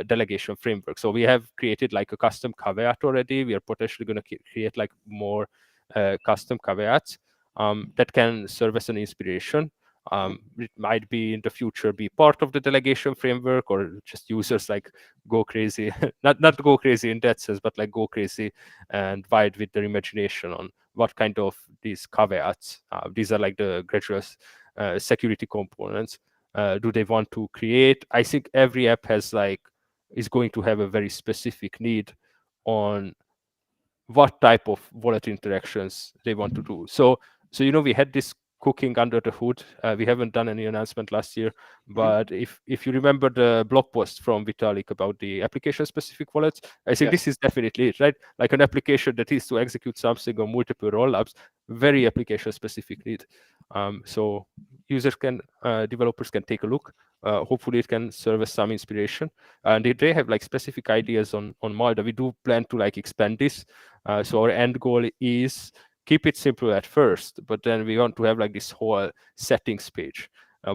delegation framework. So we have created like a custom caveat already. We are potentially going to create like more custom caveats that can serve as an inspiration. It might be in the future be part of the delegation framework, or just users like go crazy, not go crazy in that sense, but like go crazy and wide with their imagination on what kind of these caveats. These are like the gradual security components. Do they want to create? I think every app has like is going to have a very specific need on what type of wallet interactions they want to do. So we had this cooking under the hood. We haven't done any announcement last year, but if you remember the blog post from Vitalik about the application specific wallets, I think this is definitely it, right? Like an application that is to execute something on multiple rollups, very application specific need. So users can, developers can take a look. Hopefully it can serve as some inspiration. And they have like specific ideas on Malda. We do plan to like expand this. So our end goal is keep it simple at first, but then we want to have like this whole settings page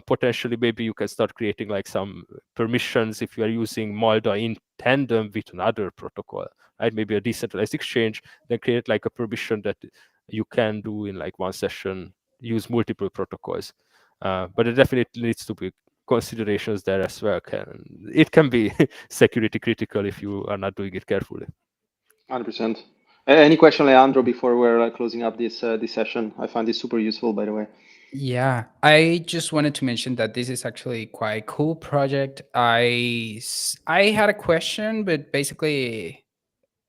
Potentially, maybe you can start creating like some permissions if you are using Malda in tandem with another protocol, right? Maybe a decentralized exchange, then create like a permission that you can do in like one session, use multiple protocols. But it definitely needs to be considerations there as well. It can be security critical if you are not doing it carefully. 100%. Any question, Leandro, before we're closing up this session? I find this super useful, by the way. Yeah, I just wanted to mention that this is actually quite cool project. I had a question, but basically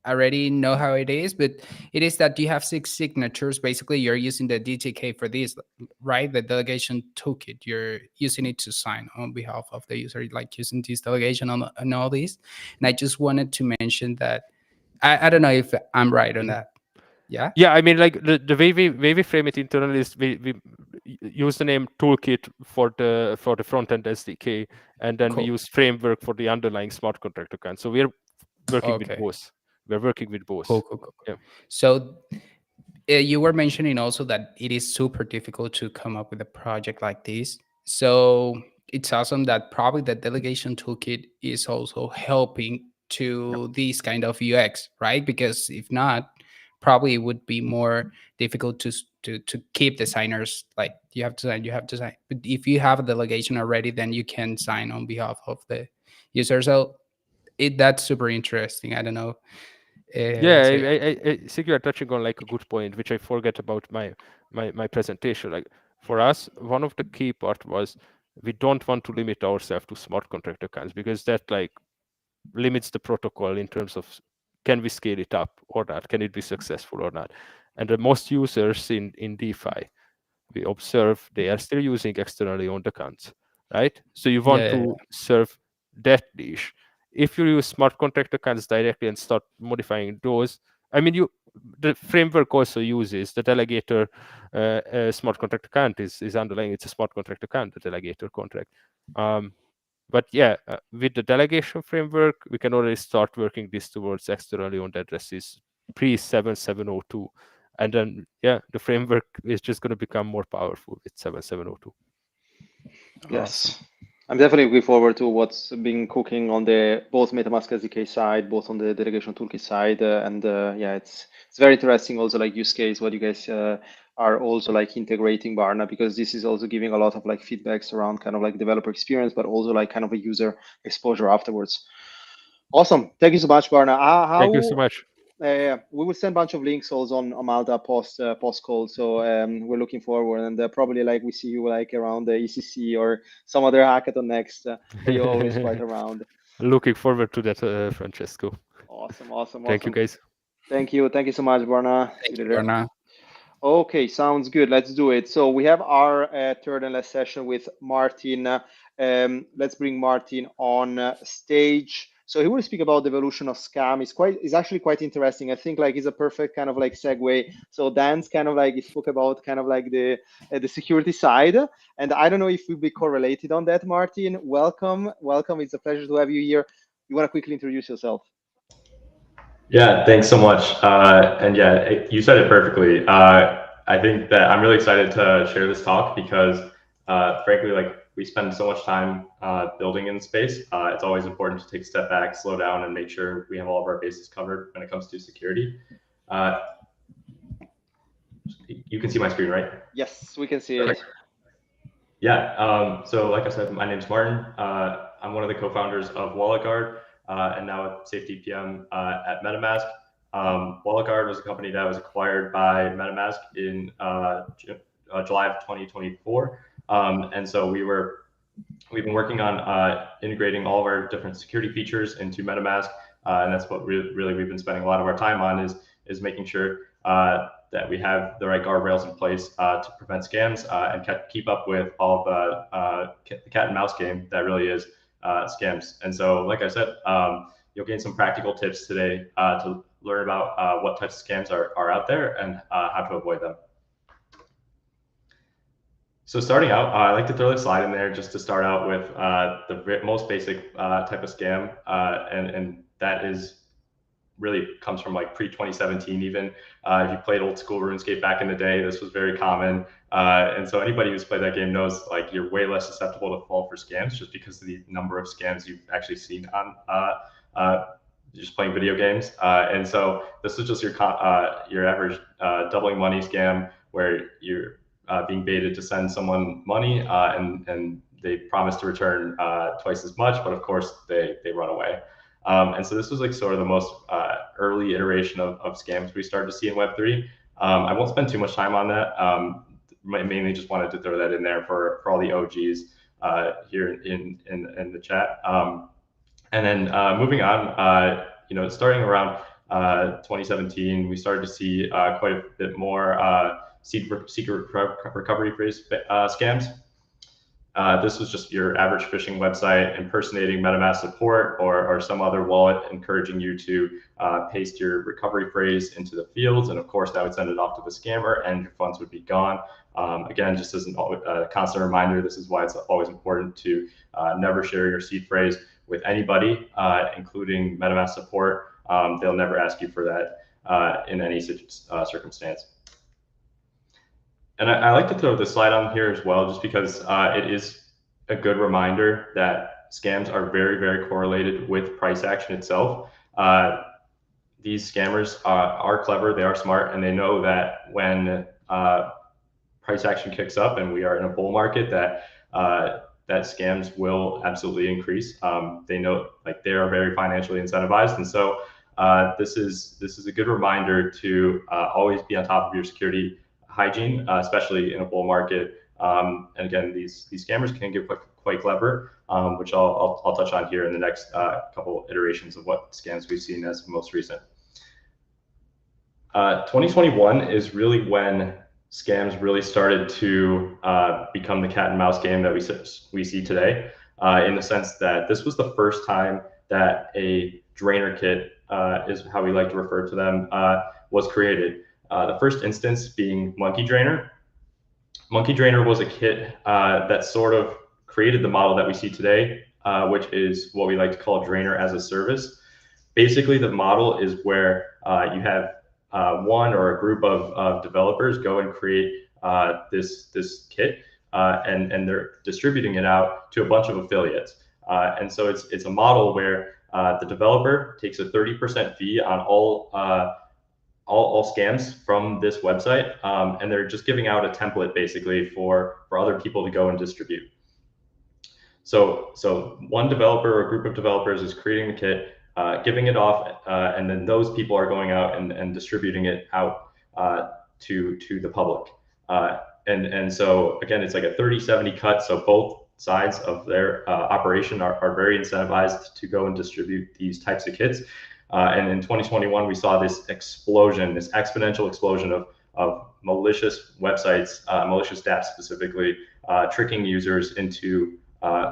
I already know how it is. But it is that you have 6 signatures. Basically, you're using the DTK for this, right? The delegation toolkit. You're using it to sign on behalf of the user, like using this delegation on all these. And I just wanted to mention that I don't know if I'm right on that. Yeah. Yeah, I mean, like the way we frame it internally is we use the name toolkit for the front end SDK, and then we Cool. use framework for the underlying smart contract account. So we're working with Okay. both. We're working with both. Cool. Yeah. So you were mentioning also that it is super difficult to come up with a project like this. So it's awesome that probably the delegation toolkit is also helping to these kind of UX, right? Because if not, probably it would be more difficult to keep designers like you have to sign. But if you have a delegation already, then you can sign on behalf of the user. So that's super interesting. I don't know. Yeah, So I think you are touching on like a good point, which I forget about my presentation. Like for us, one of the key part was we don't want to limit ourselves to smart contract accounts, because that like limits the protocol in terms of can we scale it up or not, can it be successful or not. And the most users in DeFi, we observe they are still using externally owned accounts, right? So you want yeah. to serve that niche. If you use smart contract accounts directly and start modifying those, I mean, the framework also uses the delegator smart contract account is underlying. It's a smart contract account, the delegator contract. But yeah, with the delegation framework, we can already start working this towards externally owned addresses pre 7702. And then, yeah, the framework is just going to become more powerful with 7702. Yes. Awesome. I'm definitely looking forward to what's been cooking on the both MetaMask SDK side, both on the delegation toolkit side, and yeah, it's very interesting. Also, like use case, what you guys are also like integrating Barna, because this is also giving a lot of like feedbacks around kind of like developer experience, but also like kind of a user exposure afterwards. Awesome, thank you so much, Barna. Thank you so much. We will send a bunch of links also on Malta post call, so we're looking forward, and probably like we see you like around the ECC or some other hackathon next. You're always quite around. Looking forward to that, Francesco. Awesome. Thank you, guys. Thank you so much, Barna. See Thank you you, later. Barna. Okay, sounds good. Let's do it. So we have our third and last session with Martin. Let's bring Martin on stage. So he will speak about the evolution of scam. It's actually quite interesting. I think like it's a perfect kind of like segue. So Dan's kind of like he spoke about kind of like the security side, and I don't know if we'll be correlated on that. Martin, welcome. It's a pleasure to have you here. You want to quickly introduce yourself? Yeah, thanks so much. And yeah, you said it perfectly. I think that I'm really excited to share this talk because, frankly, like we spend so much time building in space. It's always important to take a step back, slow down, and make sure we have all of our bases covered when it comes to security. You can see my screen, right? Yes, we can see it. Yeah. So like I said, my name's Martin. I'm one of the co-founders of WalletGuard. And now a safety PM at MetaMask. WalletGuard was a company that was acquired by MetaMask in July of 2024. And so we've been working on integrating all of our different security features into MetaMask. And that's what really we've been spending a lot of our time on is making sure that we have the right guardrails in place to prevent scams and keep up with all the cat and mouse game that really is scams. And so, like I said, you'll gain some practical tips today to learn about what types of scams are out there and how to avoid them. So starting out, I like to throw this slide in there just to start out with the most basic type of scam, and that is really comes from like pre-2017 even. If you played old school RuneScape back in the day, this was very common. And so anybody who's played that game knows like you're way less susceptible to fall for scams just because of the number of scams you've actually seen on just playing video games. And so this is just your average doubling money scam where you're being baited to send someone money and they promise to return twice as much, but of course they run away. And so this was like sort of the most early iteration of scams we started to see in Web3. I won't spend too much time on that. Mainly just wanted to throw that in there for all the OGs here in the chat. And then moving on, starting around 2017, we started to see quite a bit more secret recovery phrase scams. This was just your average phishing website impersonating MetaMask support or some other wallet encouraging you to paste your recovery phrase into the fields. And of course, that would send it off to the scammer and your funds would be gone. Again, just as a constant reminder, this is why it's always important to never share your seed phrase with anybody, including MetaMask support. They'll never ask you for that in any circumstance. And I like to throw this slide on here as well, just because it is a good reminder that scams are very, very correlated with price action itself. These scammers are clever, they are smart, and they know that when price action kicks up and we are in a bull market, that scams will absolutely increase. They know, like, they are very financially incentivized, and so this is a good reminder to always be on top of your security hygiene, especially in a bull market. And again, these scammers can get quite clever, which I'll touch on here in the next couple iterations of what scams we've seen as most recent. 2021 is really when scams really started to become the cat and mouse game that we see today, in the sense that this was the first time that a drainer kit, is how we like to refer to them, was created. The first instance being Monkey Drainer. Monkey Drainer was a kit that sort of created the model that we see today, which is what we like to call drainer as a service. Basically, the model is where you have one or a group of developers go and create this kit, and they're distributing it out to a bunch of affiliates. And so it's a model where the developer takes a 30% fee on all scams from this website, and they're just giving out a template basically for other people to go and distribute. So one developer or group of developers is creating the kit, giving it off, and then those people are going out and distributing it out to the public. And so again, it's like a 30-70 cut. So both sides of their operation are very incentivized to go and distribute these types of kits. And in 2021, we saw this explosion, this exponential explosion of malicious websites, malicious dApps specifically, tricking users into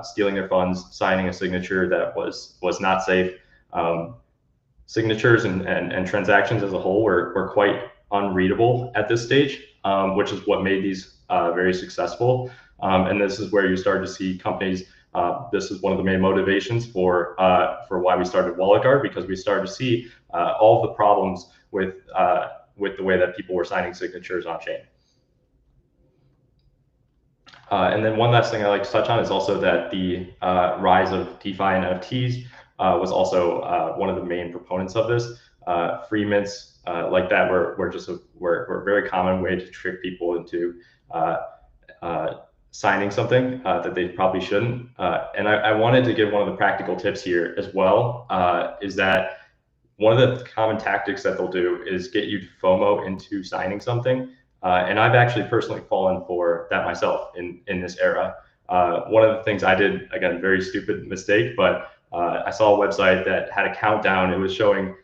stealing their funds, signing a signature that was not safe. Signatures and transactions as a whole were quite unreadable at this stage, which is what made these very successful. And this is where you start to see companies. This is one of the main motivations for why we started WalletGuard, because we started to see all of the problems with the way that people were signing signatures on chain. And then one last thing I like to touch on is also that the rise of DeFi and NFTs was also one of the main proponents of this. Free mints like that were a very common way to trick people into signing something that they probably shouldn't. And I wanted to give one of the practical tips here as well, is that one of the common tactics that they'll do is get you to FOMO into signing something. And I've actually personally fallen for that myself in this era. One of the things I did, again, very stupid mistake, but I saw a website that had a countdown. It was showing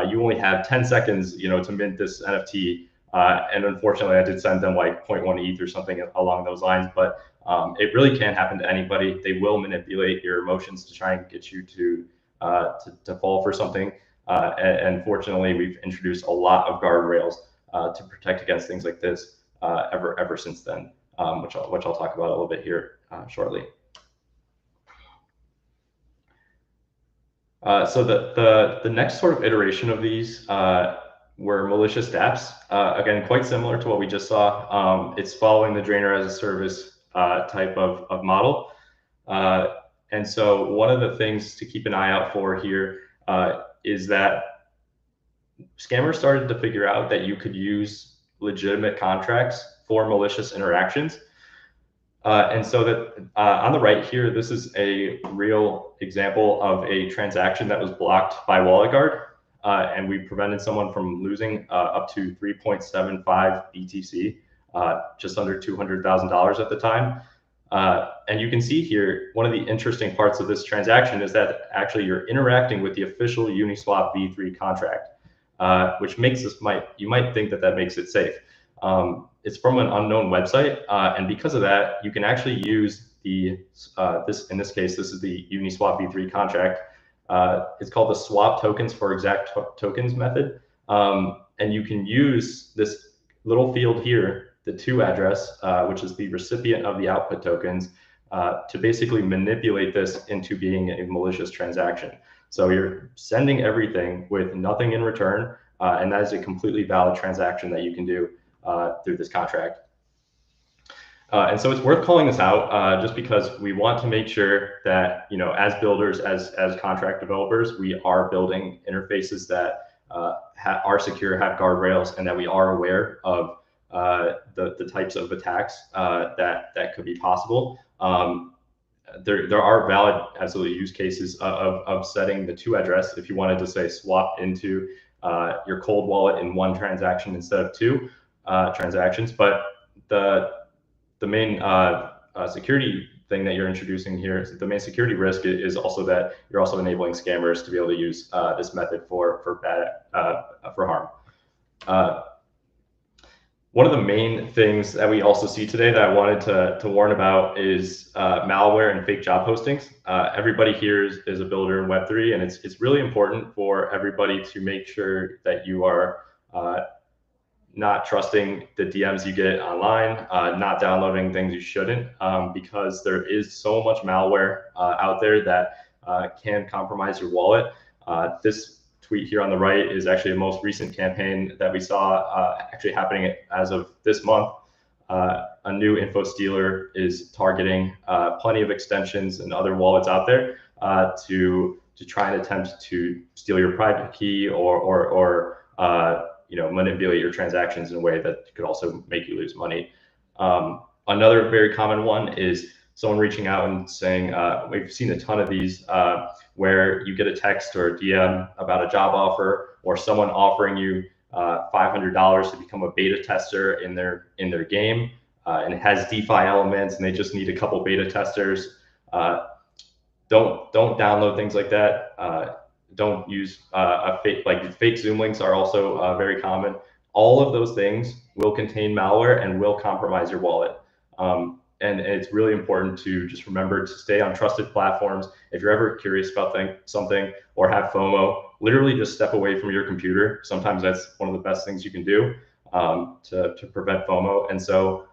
you only have 10 seconds, to mint this NFT. And unfortunately, I did send them like 0.1 ETH or something along those lines. But it really can happen to anybody. They will manipulate your emotions to try and get you to fall for something. And fortunately, we've introduced a lot of guardrails to protect against things like this ever since then, which I'll talk about a little bit here shortly. So the next sort of iteration of these were malicious dApps. Again, quite similar to what we just saw. It's following the drainer as a service type of model. And so one of the things to keep an eye out for here is that scammers started to figure out that you could use legitimate contracts for malicious interactions. And so that on the right here, this is a real example of a transaction that was blocked by WalletGuard. And we prevented someone from losing up to 3.75 BTC, just under $200,000 at the time. And you can see here, one of the interesting parts of this transaction is that actually you're interacting with the official Uniswap v3 contract, which makes this, you might think that makes it safe. It's from an unknown website, and because of that, you can actually use the in this case, this is the Uniswap v3 contract. It's called the swap tokens for exact tokens method, and you can use this little field here, the to address, which is the recipient of the output tokens, to basically manipulate this into being a malicious transaction. So you're sending everything with nothing in return, and that is a completely valid transaction that you can do through this contract. And so it's worth calling this out just because we want to make sure that, you know, as builders, as contract developers, we are building interfaces that are secure, have guardrails, and that we are aware of the types of attacks that could be possible. There are valid, absolutely, use cases of setting the to address if you wanted to say swap into your cold wallet in one transaction instead of two transactions. But the main security thing that you're introducing here, the main security risk is also that you're also enabling scammers to be able to use this method for harm. One of the main things that we also see today that I wanted to warn about is malware and fake job postings. Everybody here is a builder in Web3, and it's really important for everybody to make sure that you are not trusting the DMs you get online, not downloading things you shouldn't, because there is so much malware out there that can compromise your wallet. This tweet here on the right is actually the most recent campaign that we saw actually happening as of this month. A new info stealer is targeting plenty of extensions and other wallets out there to try and attempt to steal your private key or you know, manipulate your transactions in a way that could also make you lose money. Another very common one is someone reaching out and saying, we've seen a ton of these where you get a text or a DM about a job offer, or someone offering you $500 to become a beta tester in their game, and it has DeFi elements, and they just need a couple beta testers. Don't download things like that. Don't use a fake Zoom links are also very common. All of those things will contain malware and will compromise your wallet. And it's really important to just remember to stay on trusted platforms. If you're ever curious about something or have FOMO, literally just step away from your computer. Sometimes that's one of the best things you can do to prevent FOMO. And so,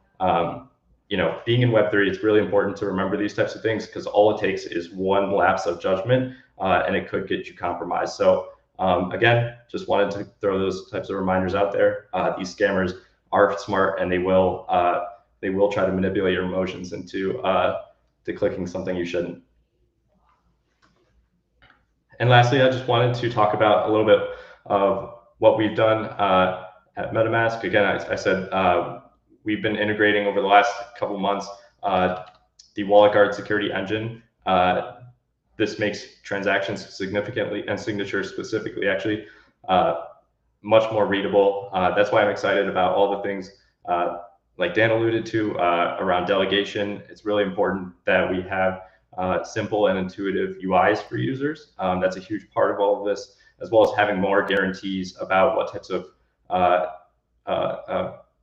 you know, being in Web3, it's really important to remember these types of things, because all it takes is one lapse of judgment and it could get you compromised. So again, just wanted to throw those types of reminders out there. These scammers are smart, and they will try to manipulate your emotions into to clicking something you shouldn't. And lastly, I just wanted to talk about a little bit of what we've done at MetaMask. Again, I said we've been integrating over the last couple months the WalletGuard security engine. This makes transactions significantly, and signatures specifically, actually, much more readable. That's why I'm excited about all the things like Dan alluded to around delegation. It's really important that we have simple and intuitive UIs for users. That's a huge part of all of this, as well as having more guarantees about what types of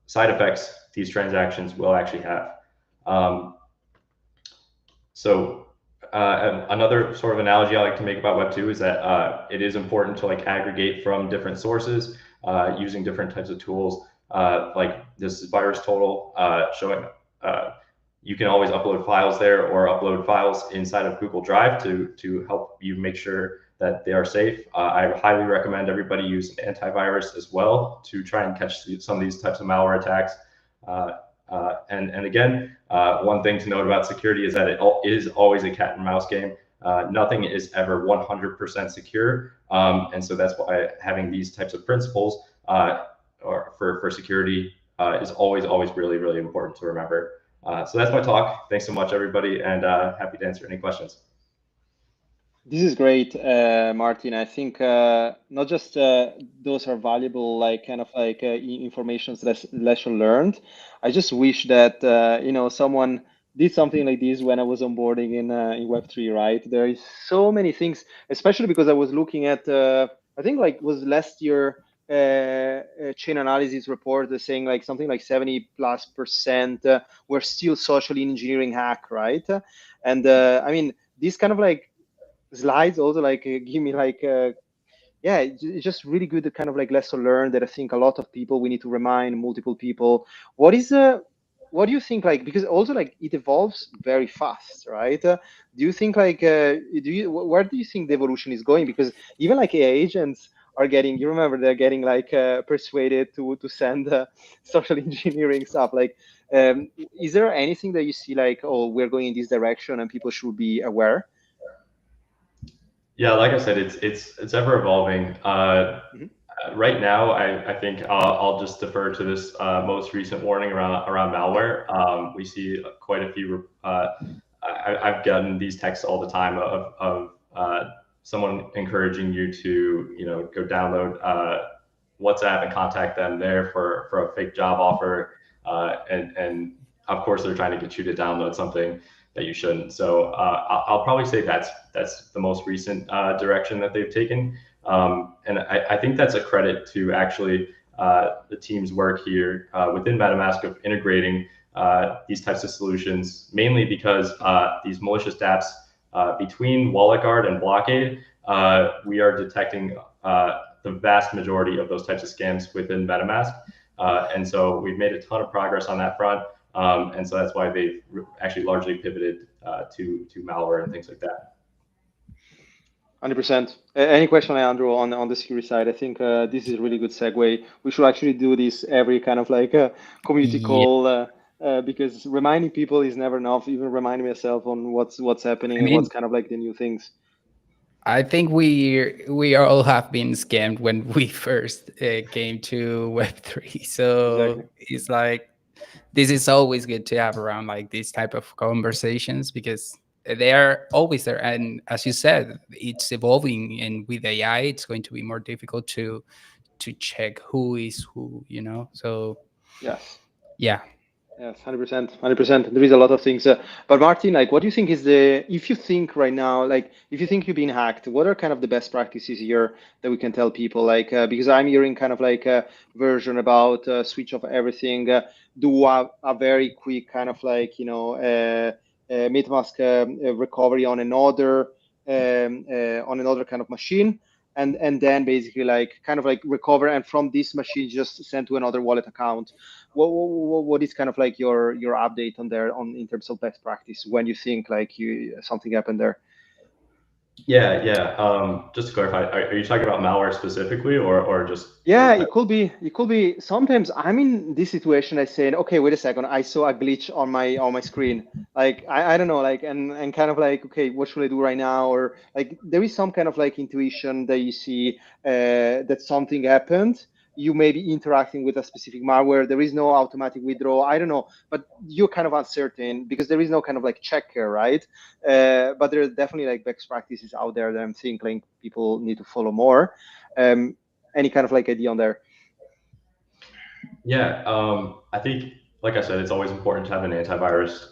side effects these transactions will actually have. Another sort of analogy I like to make about Web2 is that it is important to like aggregate from different sources using different types of tools. Like this is VirusTotal showing you can always upload files there, or upload files inside of Google Drive to help you make sure that they are safe. I highly recommend everybody use antivirus as well to try and catch some of these types of malware attacks. And again, one thing to note about security is that it is always a cat and mouse game. Nothing is ever 100% secure. And so that's why having these types of principles for security is always really, really important to remember. So that's my talk. Thanks so much, everybody, and happy to answer any questions. This is great, Martin. I think not just those are valuable, like kind of like information lesson learned. I just wish that someone did something like this when I was onboarding in Web3, right? There is so many things, especially because I was looking at I think like was last year chain analysis report saying like something like 70+% were still social engineering hack, right? And I mean, this kind of like slides also like give me like yeah, it's just really good kind of like lesson learned that I think a lot of people we need to remind multiple people. What do you think, like, because also like it evolves very fast, right? Do you think like where do you think the evolution is going? Because even like AI agents are getting, you remember, they're getting like persuaded to send social engineering stuff. Like is there anything that you see like, oh, we're going in this direction and people should be aware? Yeah, like I said, it's ever evolving. Right now, I think I'll just defer to this most recent warning around malware. We see quite a few. I've gotten these texts all the time of someone encouraging you to go download WhatsApp and contact them there for a fake job offer, and of course they're trying to get you to download something that you shouldn't. So I'll probably say that's the most recent direction that they've taken. And I think that's a credit to actually the team's work here within MetaMask of integrating these types of solutions, mainly because these malicious dApps between WalletGuard and Blockade, we are detecting the vast majority of those types of scams within MetaMask. And so we've made a ton of progress on that front. And so that's why they've actually largely pivoted to malware and things like that. 100%. Any question, Andrew, on the security side? I think this is a really good segue. We should actually do this every kind of like community call because reminding people is never enough. Even reminding myself on what's happening and what's kind of like the new things. I think we all have been scammed when we first came to Web3. So Exactly. it's like this is always good to have around like these type of conversations because they are always there. And as you said, it's evolving, and with AI, it's going to be more difficult to check who is who. So Yes. yeah. Yes, 100%, 100%. There is a lot of things. But Martin, like, what do you think is if you think right now, like, if you think you've been hacked, what are kind of the best practices here that we can tell people? Like, because I'm hearing kind of like a version about switch off everything, do a very quick kind of like, MetaMask recovery on another kind of machine. And then basically like kind of like recover and from this machine just send to another wallet account. What is kind of like your update on there in terms of best practice when you think like something happened there? Yeah. Just to clarify, are you talking about malware specifically or just? Yeah, it could be. Sometimes I'm in this situation. I say, okay, wait a second. I saw a glitch on my screen. Like I don't know, like and kind of like, okay, what should I do right now? Or like there is some kind of like intuition that you see that something happened. You may be interacting with a specific malware. There is no automatic withdrawal. I don't know, but you're kind of uncertain because there is no kind of like checker, right? But there are definitely like best practices out there that I'm thinking people need to follow more. Any kind of like idea on there? Yeah, I think, like I said, it's always important to have an antivirus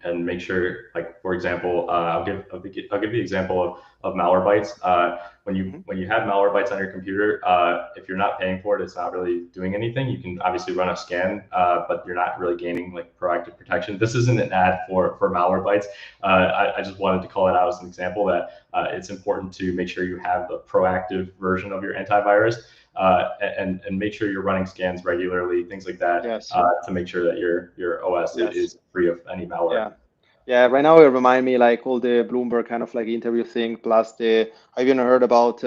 and make sure, like for example, I'll give the example of Malwarebytes. When you have Malwarebytes on your computer, if you're not paying for it, it's not really doing anything. You can obviously run a scan, but you're not really gaining like proactive protection. This isn't an ad for Malwarebytes. I just wanted to call it out as an example that it's important to make sure you have a proactive version of your antivirus. And make sure you're running scans regularly, things like that, Yes. to make sure that your OS is free of any malware. Yeah. Yeah, right now it remind me like all the Bloomberg kind of like interview thing, plus the I even heard about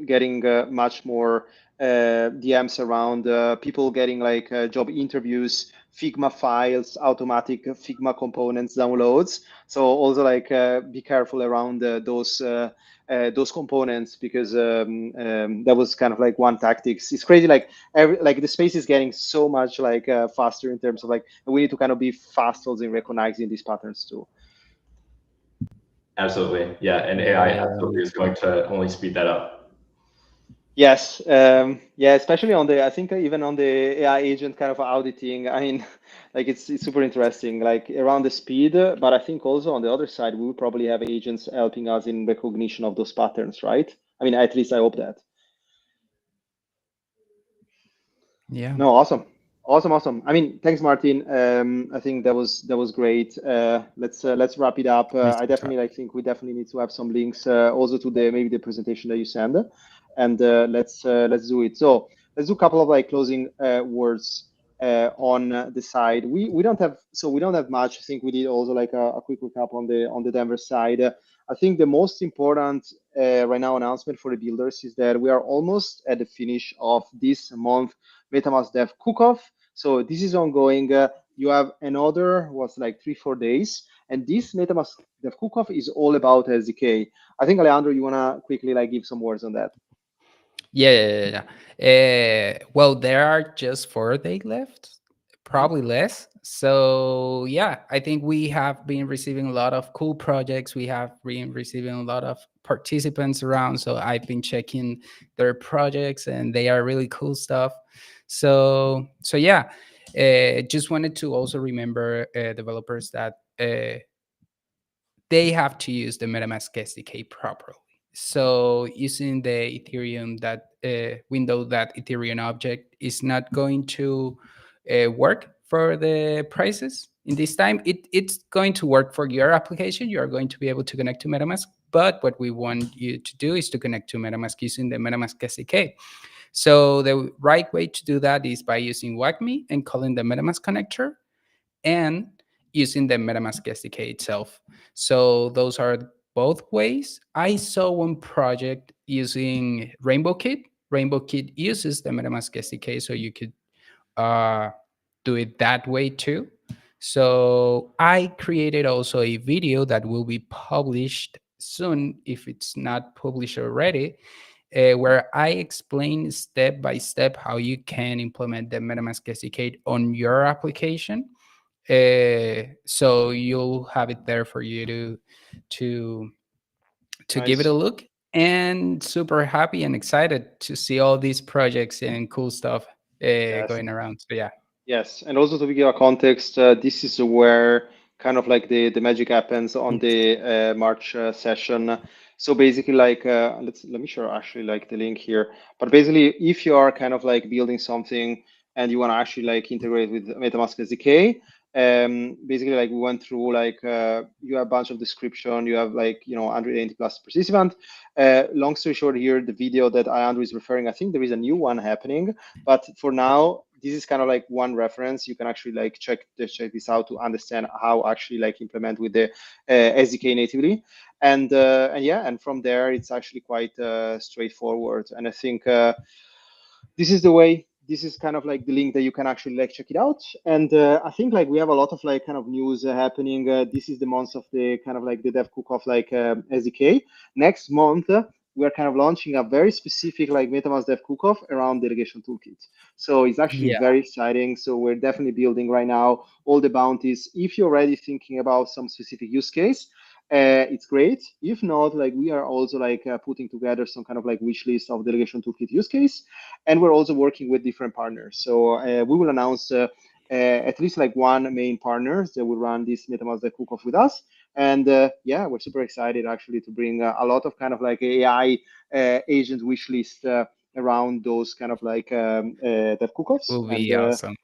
getting much more DMs around people getting like job interviews, Figma files, automatic Figma components downloads. So also like be careful around those components because that was kind of like one tactics. It's crazy like like the space is getting so much like faster in terms of like we need to kind of be fast also in recognizing these patterns too. Absolutely. Yeah. And Yeah, AI yeah, absolutely is going to only speed that up. Yes, yeah, especially on the, I think even on the AI agent kind of auditing. I mean, like it's super interesting, like around the speed, but I think also on the other side, we will probably have agents helping us in recognition of those patterns, right? I mean, at least I hope that. yeah. No, awesome. Awesome, awesome. I mean, thanks, Martin. I think that was great. Let's wrap it up. Nice I to talk. definitely like think we definitely need to have some links also to the maybe the presentation that you send, and let's do it. So let's do a couple of like closing words on the side. We don't have much. I think we did also like a quick recap on the Denver side. I think the most important right now announcement for the builders is that we are almost at the finish of this month MetaMask Dev Cookoff. So this is ongoing. You have another what's like 3-4 days, and this MetaMask Dev Cookoff is all about SDK. I think Alejandro, you wanna quickly like give some words on that? Well, there are just 4 days left, Mhm. probably less. So yeah, I think we have been receiving a lot of cool projects. We have been receiving a lot of participants around. So I've been checking their projects, and they are really cool stuff. So yeah, just wanted to also remember developers that they have to use the MetaMask SDK properly. So using the Ethereum that window, that Ethereum object is not going to work for the prices in this time. It's going to work for your application. You are going to be able to connect to MetaMask. But what we want you to do is to connect to MetaMask using the MetaMask SDK. So the right way to do that is by using WAGMI and calling the MetaMask connector and using the MetaMask SDK itself. So those are both ways. I saw one project using Rainbow Kit. Rainbow Kit uses the MetaMask SDK, so you could uh, do it that way too. So I created also a video that will be published soon, if it's not published already, where I explain step by step how you can implement the MetaMask SDK on your application. So you'll have it there for you to give it a Nice. look. And super happy and excited to see all these projects and cool stuff Yes. going around. So yeah. Yes, and also to give you a context, this is where kind of like the magic happens on the March session. So basically, like let me share actually like the link here. But basically, if you are kind of like building something and you want to actually like integrate with MetaMask SDK, basically like we went through like you have a bunch of description, you have like 180 plus participant. Long story short, here the video that Andrew is referring, I think there is a new one happening, but for now this is kind of like one reference. You can actually like check this out to understand how actually like implement with the SDK natively, and yeah, and from there it's actually quite straightforward. And I think this is the way. This is kind of like the link that you can actually like check it out. And I think like we have a lot of like kind of news happening. This is the month of the kind of like the dev cook-off like SDK. Next month, we are kind of launching a very specific like MetaMask dev cook-off around delegation toolkit. So it's actually Yeah. very exciting. So we're definitely building right now all the bounties. If you're already thinking about some specific use case, it's great. If not, like we are also like putting together some kind of like wish list of delegation toolkit use case, and we're also working with different partners. So we will announce at least like one main partner that will run this MetaMask cook-off with us. And yeah, we're super excited actually to bring a lot of kind of like AI agent wish list around those kind of like dev cook-offs. Will And be awesome.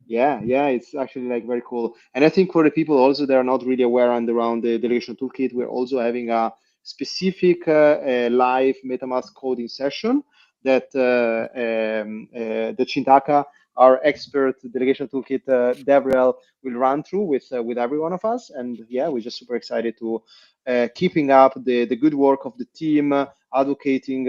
yeah, it's actually like very cool. And I think for the people also that are not really aware and around the delegation toolkit, we're also having a specific live MetaMask coding session that that Shintaka, our expert delegation toolkit DevRel will run through with every one of us. And yeah, we're just super excited to keeping up the good work of the team, advocating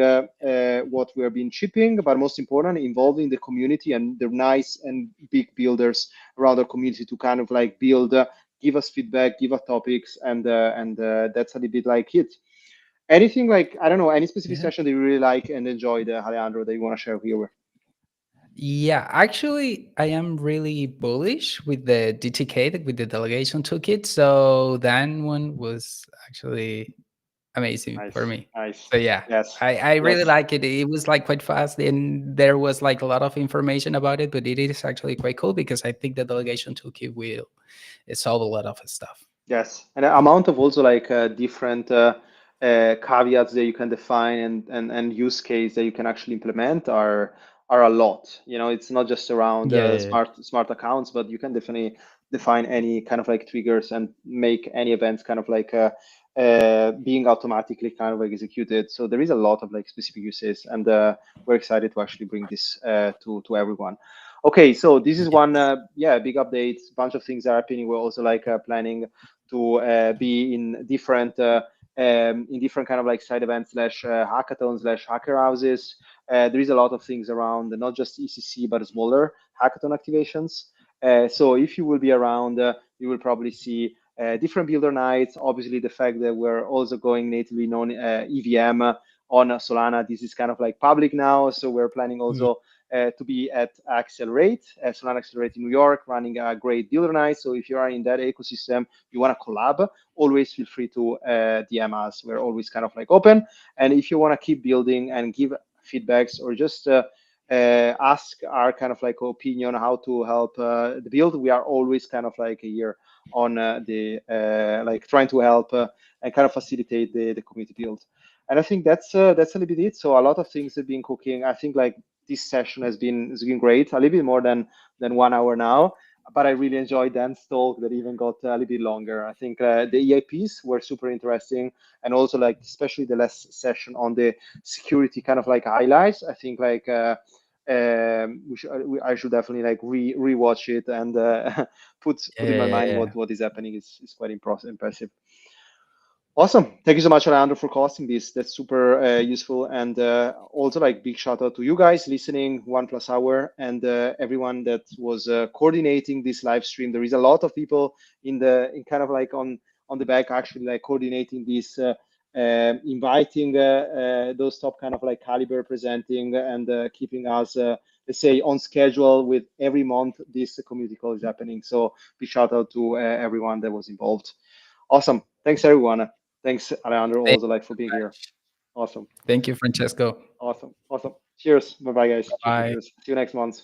what we have been shipping, but most important, involving the community and the nice and big builders around our community to kind of like build, give us feedback, give us topics, and that's a little bit like it. Anything like, I don't know, any specific session that you really like and enjoyed, Alejandro, that you want to share here? Yeah, actually, I am really bullish with the DTK, with the delegation toolkit. So that one was actually amazing for Nice, me. nice. So yeah, Yes, I really yes. like it. It was like quite fast, and there was like a lot of information about it, but it is actually quite cool because I think the delegation toolkit will solve a lot of stuff. Yes, and the amount of also like different caveats that you can define and use case that you can actually implement are a lot. You know, it's not just around Yeah, yeah, yeah. smart accounts, but you can definitely define any kind of like triggers and make any events kind of like being automatically kind of executed. So there is a lot of like specific uses, and we're excited to actually bring this to everyone. Okay, so this is one yeah, big update. Bunch of things are happening. We're also like planning to be in different kind of like side events slash hackathon slash hacker houses. There is a lot of things around, not just ECC but smaller hackathon activations. So if you will be around, you will probably see different builder nights. Obviously, the fact that we're also going natively known EVM on Solana, this is kind of like public now. So we're planning Yeah. also to be at Accelerate, Solana Accelerate in New York, running a great builder night. So if you are in that ecosystem, you want to collab, always feel free to DM us. We're always kind of like open. And if you want to keep building and give feedbacks or just ask our kind of like opinion how to help the build, we are always kind of like here on the like trying to help and kind of facilitate the community build. And I think that's a little bit it. So a lot of things have been cooking. I think like this session has been great, a little bit more than 1 hour now, but I really enjoyed Dan's talk that even got a little bit longer. I think the EIPs were super interesting, and also like especially the last session on the security kind of like highlights. I think like I should definitely like rewatch it and put in my mind Yeah. what is happening is quite impressive. Awesome. Thank you so much, Alejandro, for hosting this. That's super useful. And also like big shout out to you guys listening 1+hour and everyone that was coordinating this live stream. There is a lot of people in kind of like on the back actually like coordinating this, inviting those top kind of like caliber presenting and keeping us, let's say, on schedule with every month this community call is happening. So big shout out to everyone that was involved. Awesome. Thanks, everyone. Thanks, Alejandro, Thank also like for being here. Awesome. Thank you, Francesco. Awesome. Awesome. Cheers. Bye-bye, guys. Cheers. Bye. Cheers. See you next month.